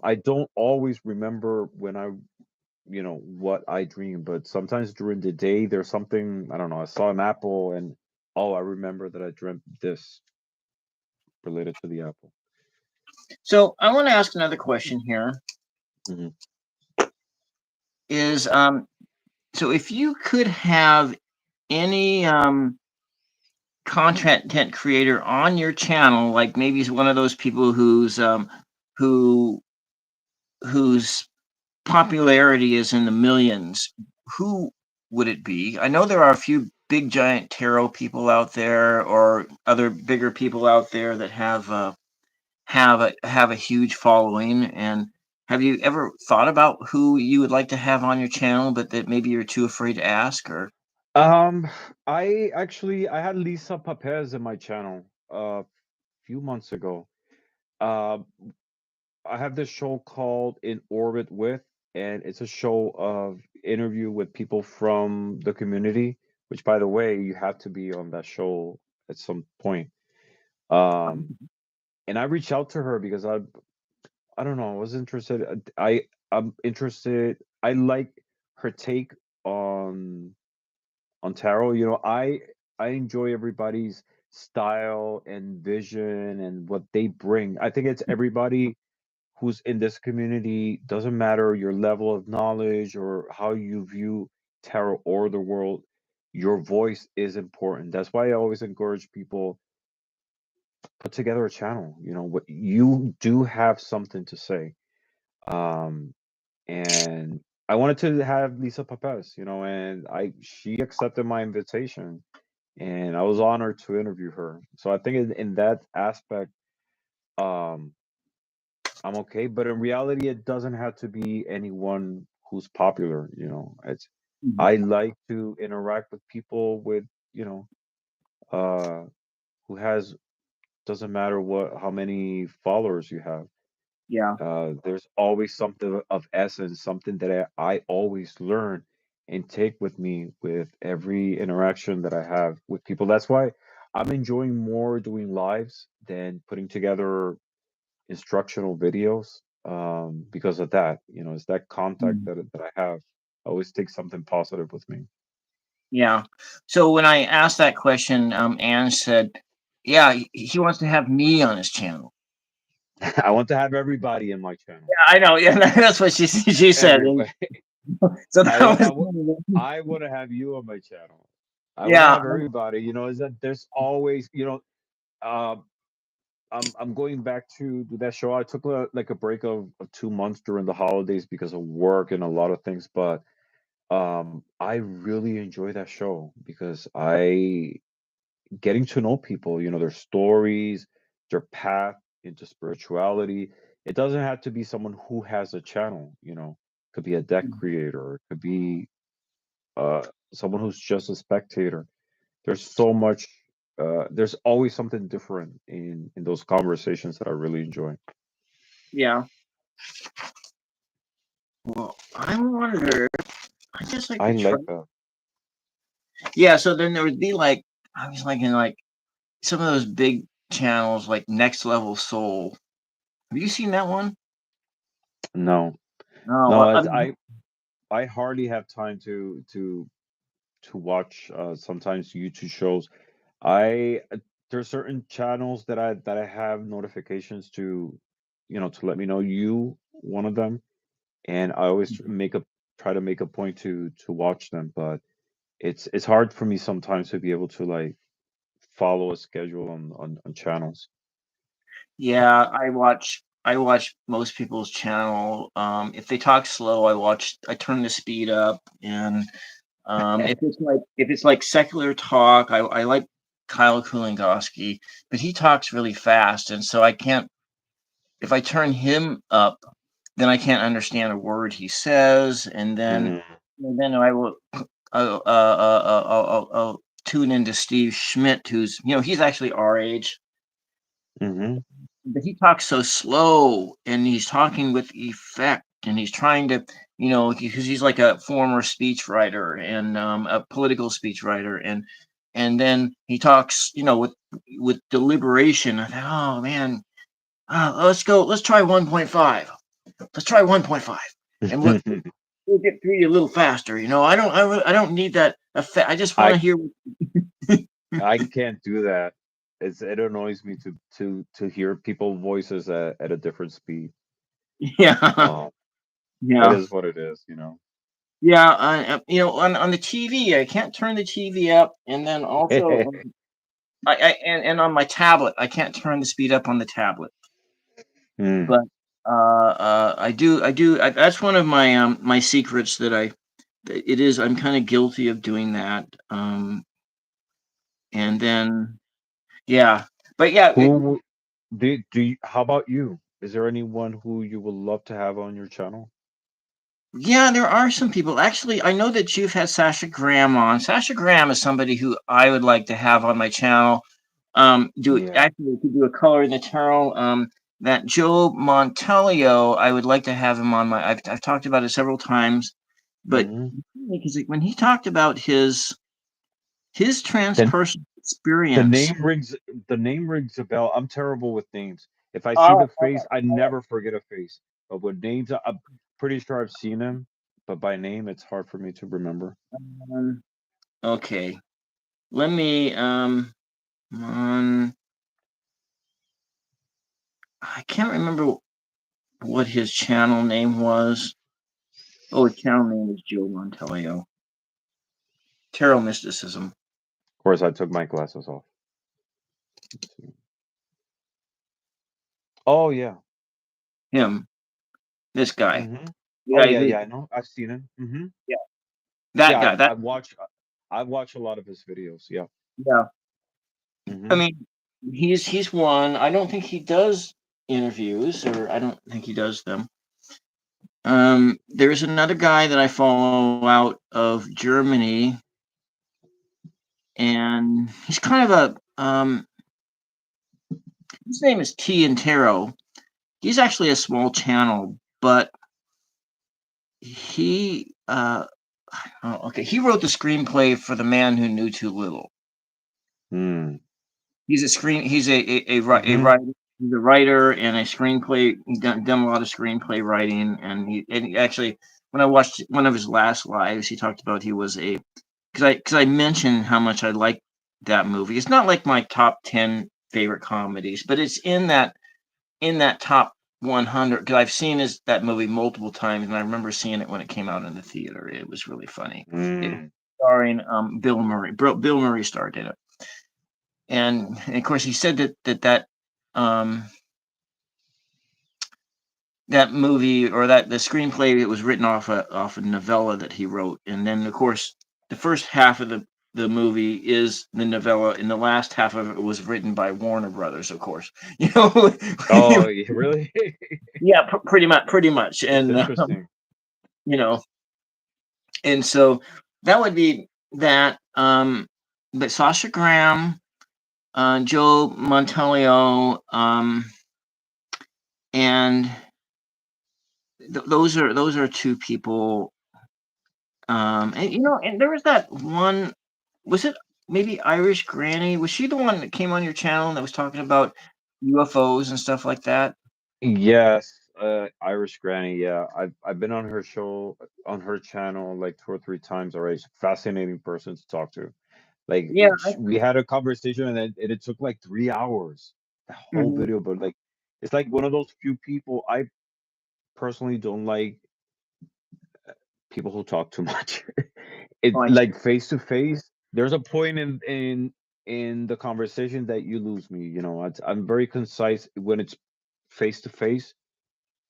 I don't always remember when what I dream, but sometimes during the day there's something, I don't know, I saw an apple and oh, I remember that I dreamt this related to the apple. So I want to ask another question here. Hmm. Is so if you could have any content creator on your channel, like maybe he's one of those people who whose popularity is in the millions, who would it be? I know there are a few big giant tarot people out there or other bigger people out there that have a huge following? And have you ever thought about who you would like to have on your channel, but that maybe you're too afraid to ask? Or Um, I had Lisa Papez in my channel a few months ago. Uh, I have this show called In Orbit With, and it's a show of interview with people from the community, which by the way, you have to be on that show at some point. Um, and I reached out to her because I don't know, I was interested. I'm interested. I like her take on tarot. You know, I enjoy everybody's style and vision and what they bring. I think it's everybody who's in this community, doesn't matter your level of knowledge or how you view tarot or the world, your voice is important. That's why I always encourage people, put together a channel. You know, what you do have something to say. Um, and I wanted to have Lisa Papez, you know, and I she accepted my invitation, and I was honored to interview her. So I think in that aspect, um, I'm okay. But in reality, it doesn't have to be anyone who's popular. You know, it's Mhm. I like to interact with people with, you know, uh, who has doesn't matter what how many followers you have. Yeah. There's always something of essence, something that I always learn and take with me with every interaction that I have with people. That's why I'm enjoying more doing lives than putting together instructional videos, because of that. You know, it's that contact Mhm. that I have. I always take something positive with me. Yeah. So when I asked that question, Anne said, "Yeah, he wants to have me on his channel." I want to have everybody in my channel. Yeah, I know. Yeah, that's what she said. And Everybody. so that I want was I, wa- I want to have you on my channel. I want to yeah. have everybody. You know, is that there's always, you know, uh, I'm going back to that show. I took like a break of 2 months during the holidays because of work and a lot of things, but I really enjoy that show because I getting to know people, you know, their stories, their path into spirituality. It doesn't have to be someone who has a channel, you know, could be a deck creator, it could be uh someone who's just a spectator. There's so much there's always something different in those conversations that I really enjoy. Yeah. Well, I wonder. I just like I to try. like that. Yeah. So then there would be like I was like in like some of those big channels like Next Level Soul. Have you seen that one? No, No. no, I it's, mean, I hardly have time to watch sometimes YouTube shows. I there's certain channels that I have notifications to, you know, to let me know you one of them, and I always try to make a point to watch them, but it's hard for me sometimes to be able to like follow a schedule on channels. yeah, I watch most people's channel. If they talk slow, I turn the speed up, and if it's like secular talk, I like Kyle Kulongoski, but he talks really fast, and so I can't. If I turn him up, then I can't understand a word he says, Hmm. and then I'll tune into Steve Schmidt, who's he's actually our age, Hmm. but he talks so slow and he's talking with effect and he's trying to because he's like a former speechwriter and a political speechwriter and then he talks with deliberation. I thought, oh man, let's try 1.5, let's try 1.5, and we'll get through you a little faster. I don't need that effect. I just want I to hear. I can't do that. It annoys me to hear people voices at a different speed. Yeah. Um, it Yeah. is what it is, you know. Yeah, on the TV, I can't turn the TV up, and then also, and on my tablet, I can't turn the speed up on the tablet. Mm, But that's one of my secrets that it is. I'm kind of guilty of doing that. and then but yeah, Who do you, how about you? Is there anyone who you would love to have on your channel? yeah, there are some people. Actually, I know that you've had Sasha Graham on. Sasha Graham is somebody who I would like to have on my channel. Yeah. Actually to do a color in the tarot. That Joe Montelio, I would like to have him on my. I've talked about it several times, but Hmm. because when he talked about his The transpersonal the experience. name rings a bell. I'm terrible with names. If I see Oh, the face, I never forget a face. But with names, I'm pretty sure I've seen him, but by name, it's hard for me to remember. okay. Let me on. I can't remember what his channel name was. Oh, his channel name is Joe Montelio. Tarot Mysticism. Of course, I took my glasses off. Let's see. Oh yeah. Him. This guy. Hmm. Oh Yeah, yeah, yeah. I know. I've seen him. yeah. That Yeah, guy. I watch a lot of his videos. Yeah. Yeah. I Hmm. mean, he's one. I don't think he does interviews, or I don't think he does them. There's another guy that I follow out of Germany, and he's kind of a his name is T and Tarot. He's actually a small channel, but he okay, he wrote the screenplay for The Man Who Knew Too Little. Mm. He's a Hmm. writer. He's a writer and a screenplay. He's done a lot of screenplay writing, and he actually, when I watched one of his last lives, he talked about he was a because I mentioned how much I like that movie. It's not like my top 10 favorite comedies, but it's in that top 100 because I've seen that movie multiple times, and I remember seeing it when it came out in the theater. It was really funny. It Mm. starring Bill Murray. Bill Murray starred in it, and of course he said um, that movie or that the screenplay, it was written off a novella that he wrote, and then of course the first half of the movie is the novella, and the last half of it was written by Warner Brothers, of course. You know, Oh, yeah, really? yeah, pretty much, That's and interesting. you know, and so that would be that. But Sasha Graham, Joe Montelio, and those are two people. And and there was that one. Was it maybe Irish Granny? Was she the one that came on your channel that was talking about UFOs and stuff like that? Yes, Irish Granny. Yeah, I've been on her show, on her channel, like 2 or 3 times already. She's a fascinating person to talk to. Like Yeah. we had a conversation, and it took like 3 hours, the whole Mhm. video. But like, it's like one of those few people. I personally don't like people who talk too much. Oh, It I see. like face to face. There's a point in the conversation that you lose me. I'm very concise when it's face to face.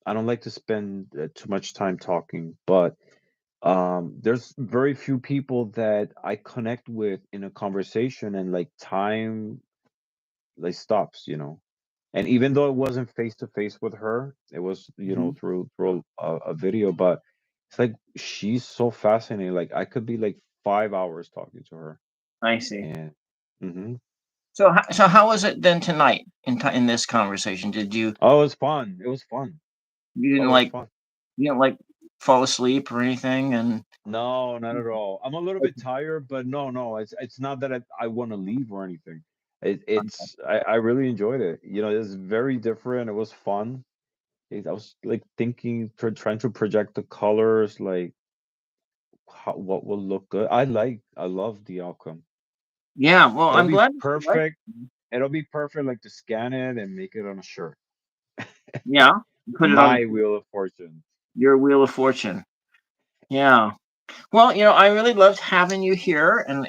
I don't like to spend too much time talking, but there's very few people that I connect with in a conversation, and like time like stops. And even though it wasn't face to face with her, it was Mhm. through a video, but it's like she's so fascinating. Like I could be like 5 hours talking to her, I see. and hmm So how was it then tonight in this conversation? Did oh, it was fun. It was fun. you didn't Oh, it was like fun. you didn't like fall asleep or anything? And No, not at all. I'm a little bit tired, but no, no, it's not that I want to leave or anything. I really enjoyed it. It's very different. It was fun. I was like thinking, trying to project the colors, like what will look good. I love the outcome. yeah, well, It'll I'm be glad that you like. perfect. It'll be perfect, like to scan it and make it on a shirt. Yeah, put it on My Wheel of Fortune. your Wheel of Fortune. Yeah. Well, I really loved having you here, and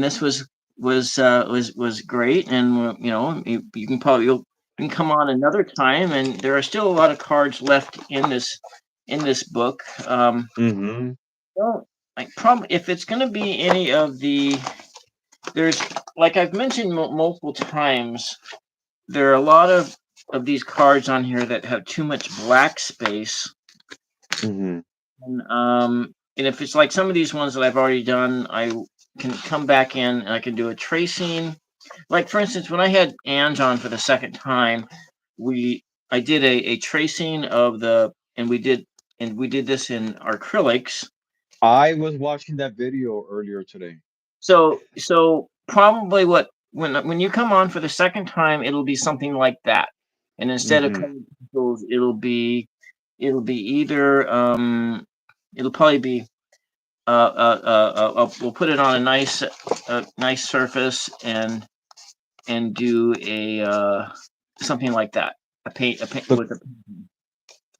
this was great, and you can probably you can come on another time, and there are still a lot of cards left in this book. Mm-hmm. Well, like probably if it's going to be any of the there's, like I've mentioned multiple times, there are a lot of these cards on here that have too much black space. Mm-hmm. And if it's like some of these ones that I've already done, I can come back in and I can do a tracing. Like for instance, when I had Ange on for the second time, I did a tracing of and we did this in acrylics. I was watching that video earlier today. So probably when you come on for the second time, it'll be something like that. And instead of Mm-hmm. colored pencils, it'll be either it'll probably be we'll put it on a nice surface and do a something like that. A paint The with a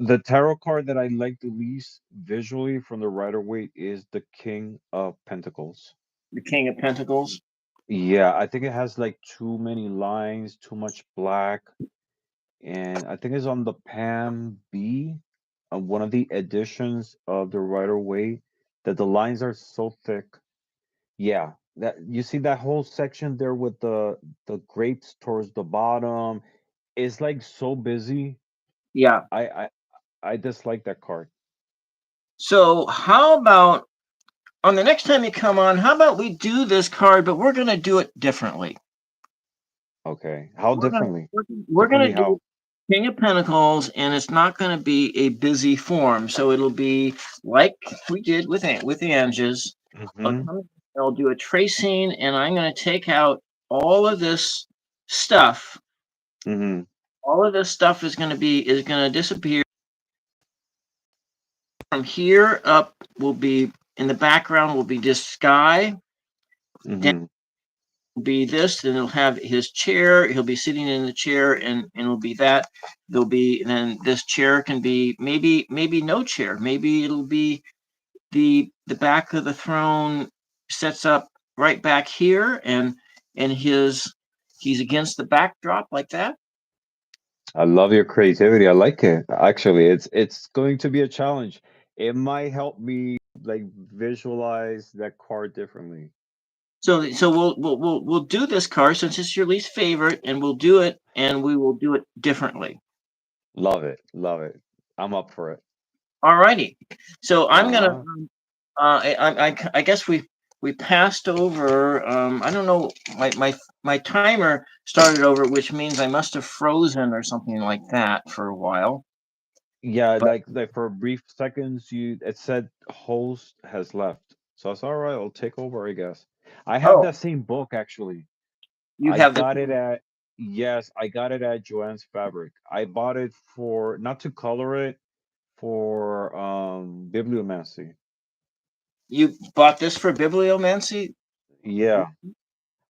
the tarot card that I like the least visually from the Rider-Waite is the King of Pentacles. the King of Pentacles. Yeah, I think it has like too many lines, too much black, and I think it's on the Pam B, one of the editions of the Rider-Waite, that the lines are so thick. Yeah, that you see that whole section there with the grapes towards the bottom. It's like so busy. Yeah. I I I dislike that card. So how about on the next time you come on? How about we do this card, but we're gonna do it differently. Okay, how We're gonna differently? we're gonna Differently do how? King of Pentacles, and it's not gonna be a busy form. So it'll be like we did with the Anges. Mm-hmm. I'll do a tracing, and I'm gonna take out all of this stuff. Mm-hmm. All of this stuff is gonna disappear. From here up will be in the background will be this sky. Then Mm-hmm. will be this, then it'll have his chair. He'll be sitting in the chair, and it'll be that. There'll be then this chair can be maybe no chair. Maybe it'll be the back of the throne sets up right back here, and he's against the backdrop like that. I love your creativity. I like it. Actually, it's going to be a challenge. It might help me like visualize that card differently. So we'll do this card since it's your least favorite, and we'll do it, and we will do it differently. Love it. Love it. I'm up for it. Alrighty. So I'm gonna. Uh-huh. I guess we passed over. I don't know. My timer started over, which means I must have frozen or something like that for a while. Yeah, But like for brief seconds, it said host has left. So it's all right. I'll take over, I guess. I have oh, that same book actually. you I have the. got it at Yes, I got it at Joanne's Fabric. I bought it for not to color it, for bibliomancy. You bought this for bibliomancy? Yeah. Hmm.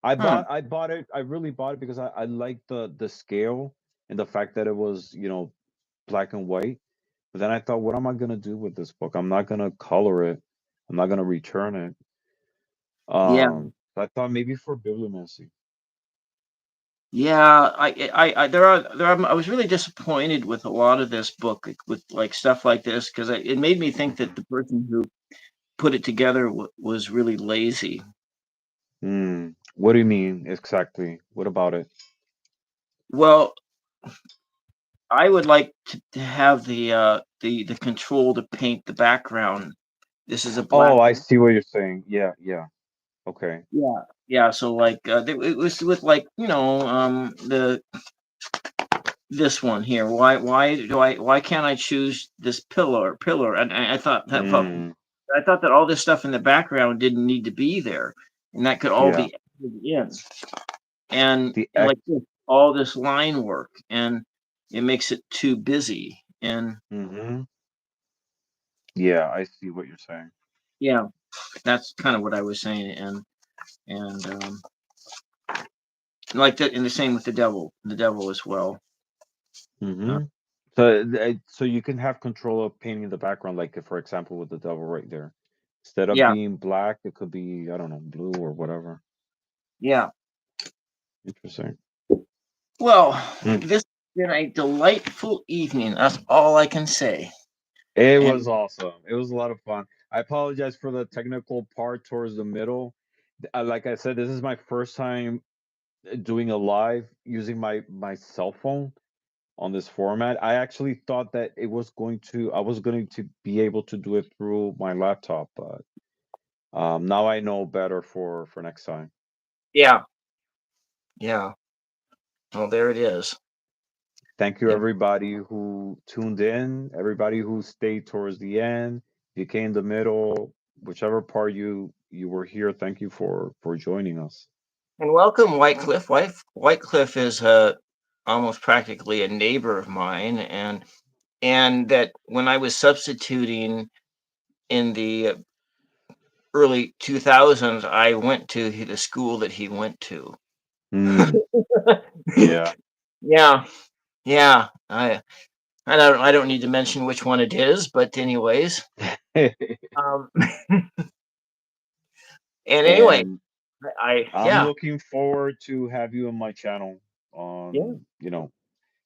I bought it, I really bought it because I like the scale and the fact that it was, black and white. But then I thought, what am I gonna do with this book? I'm not gonna color it. I'm not gonna return it. Yeah. I thought maybe for bibliomancy. Yeah. I was really disappointed with a lot of this book with like stuff like this because it made me think that the person who put it together was really lazy. What do you mean exactly? What about it? Well, I would like to have the control to paint the background. This is a black. Oh, I see what you're saying. Yeah, yeah. Okay. Yeah, yeah. So like it was with like the this one here. Why can't I choose this pillar? And Mm, I thought that all this stuff in the background didn't need to be there, and that could all yeah. be added in. And The X. like this, all this line work, and it makes it too busy. And Mm-hmm. Yeah, I see what you're saying. yeah, that's kind of what I was saying. And like that, and the same with the devil as well. Uh, Mm-hmm. So you can have control of painting the background, like for example with the devil right there. Instead of yeah, being black, it could be, I don't know, blue or whatever. yeah. Interesting. Well, Mm. this has been a delightful evening. That's all I can say. It And was awesome. It was a lot of fun. I apologize for the technical part towards the middle. like I said, this is my first time doing a live using my cell phone on this format. I actually thought that I was going to be able to do it through my laptop, but now I know better for next time. Yeah, yeah. Well, there it is. Thank you Yeah. everybody who tuned in, everybody who stayed towards the end. If you came in the middle, whichever part you were here, thank you for joining us. And welcome, Whitecliff. Whitecliff is almost practically a neighbor of mine, and that when I was substituting in the early 2000s, I went to the school that he went to. Mm, yeah. Yeah, yeah. I don't need to mention which one it is, but anyways, um, and anyway, And I I'm yeah, looking forward to have you on my channel yeah, on,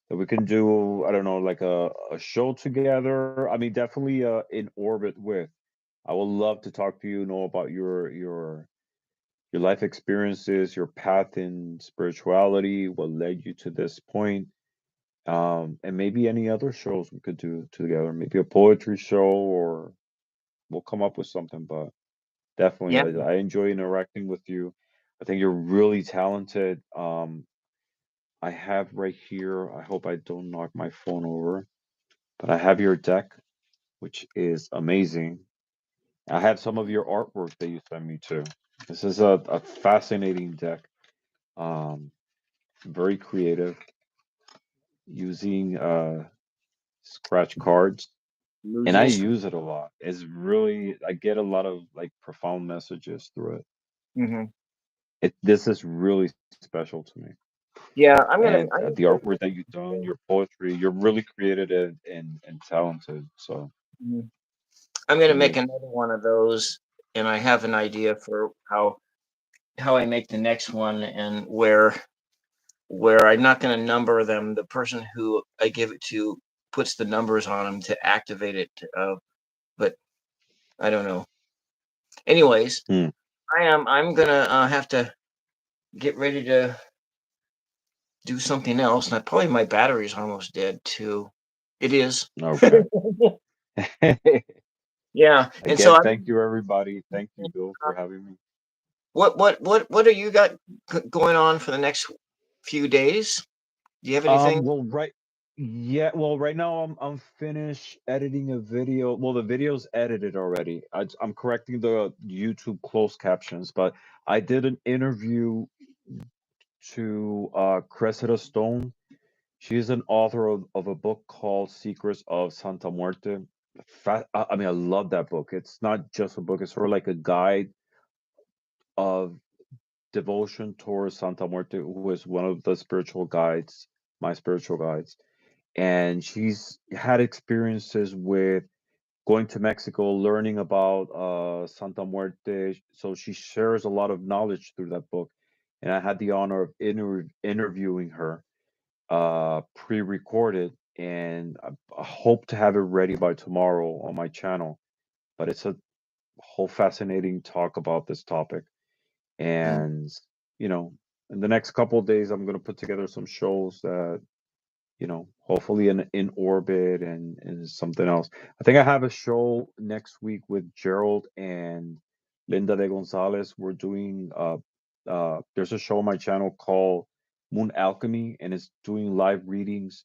that we can do, I don't know, like a show together. I mean, definitely in orbit with. I would love to talk to you, know about your life experiences, your path in spirituality, what led you to this point. And maybe any other shows we could do together, maybe a poetry show, or we'll come up with something, but yeah. definitely I enjoy interacting with you. I think you're really talented. I have right here, I hope I don't knock my phone over, but I have your deck, which is amazing. I have some of your artwork that you sent me too. This is a fascinating deck. Um, very creative, using scratch cards, and I Movies. use it a lot. It's really, I get a lot of like profound messages through it. Hmm. This is really special to me. Yeah, And I'm the gonna artwork that you've done, your poetry, you're really creative and talented. So mhm. I'm gonna make salute. another one of those, and I have an idea for how I make the next one, and where I'm not gonna number them. The person who I give it to puts the numbers on them to activate it. But I don't know. Anyways, Hmm. I'm gonna have to get ready to do something else, and probably my battery's almost dead too. It is. Okay. Yeah, and so Again, thank you everybody. Thank you, Bill, for having me. what do you got going on for the next few days? Do you have anything? Well, right now I'm finished editing a video. Well, the video's edited already. I'm correcting the YouTube closed captions, but I did an interview to Cressida Stone. She's an author of a book called Secrets of Santa Muerte. I mean, I love that book. It's not just a book, it's sort of like a guide of devotion towards Santa Muerte, who is one of the spiritual guides, my spiritual guides. And she's had experiences with going to Mexico, learning about Santa Muerte. So she shares a lot of knowledge through that book. And I had the honor of interviewing her, pre-recorded, and I hope to have it ready by tomorrow on my channel. But it's a whole fascinating talk about this topic, Mm, and you know, in the next couple of days, I'm gonna put together some shows that, hopefully in orbit and something else. I think I have a show next week with Gerald and Linda de Gonzalez. We're doing there's a show on my channel called Moon Alchemy, and it's doing live readings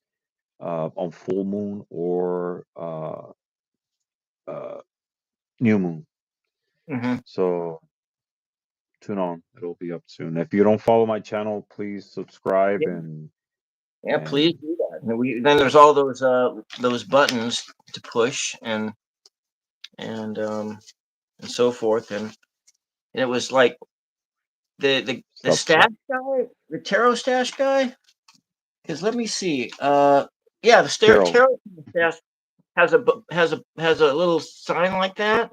on full moon or uh, new moon. hmm. So tune on; it'll be up soon. If you don't follow my channel, please subscribe Yeah, yeah, please and do that. And then there's all those buttons to push and and so forth. And it was like the stop. stash guy, the tarot stash guy. Because let me see. Yeah, the Gerald. tarot stash has a little sign like that.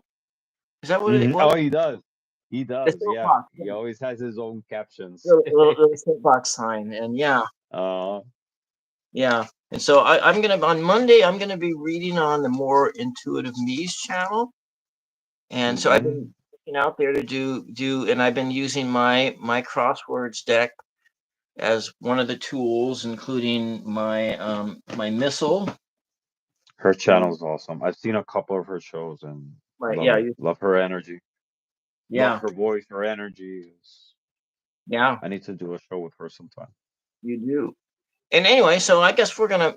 Is that what it Mhm. was? Oh, he does. He The does. Yeah. soapbox. He always has his own captions. Little soapbox sign. And yeah, uh, yeah. And so I'm gonna on Monday I'm gonna be reading on the More Intuitive Me's channel. And so I've been mhm. looking out there to do, and I've been using my crosswords deck as one of the tools, including my missile. Her channel is awesome. I've seen a couple of her shows and Right, love yeah, it. Love her energy. Love yeah, her voice, her energy. yeah, I need to do a show with her sometime. you do. And anyway, so I guess we're gonna,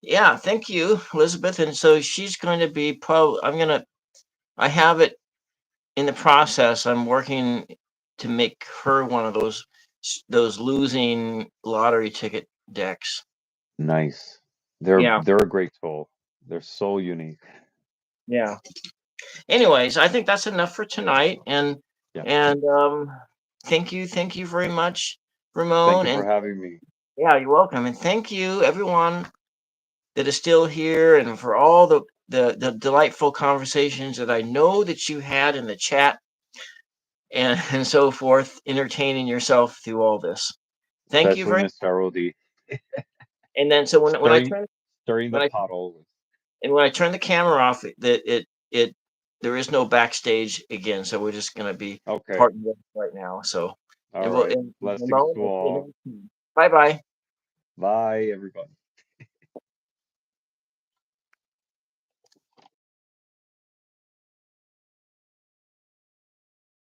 yeah, thank you, Elizabeth. And so she's going to be I have it in the process. I'm working to make her one of those losing lottery ticket decks. Nice. Yeah, They're a great tool. They're so unique. yeah. Anyways, I think that's enough for tonight. Yeah. And thank you very much, Thank Ramon. you for And having me. yeah, you're welcome. And thank you, everyone that is still here, and for all the delightful conversations that I know that you had in the chat and so forth, entertaining yourself through all this. Thank you Especially very. Miss Carol D. And then so when I turn Stirring the when I pot always. and when I turn the camera off, it there is no backstage again. So we're just gonna be Okay. parting ways right now. So All right. Blessings to all. bye bye. Bye, everybody.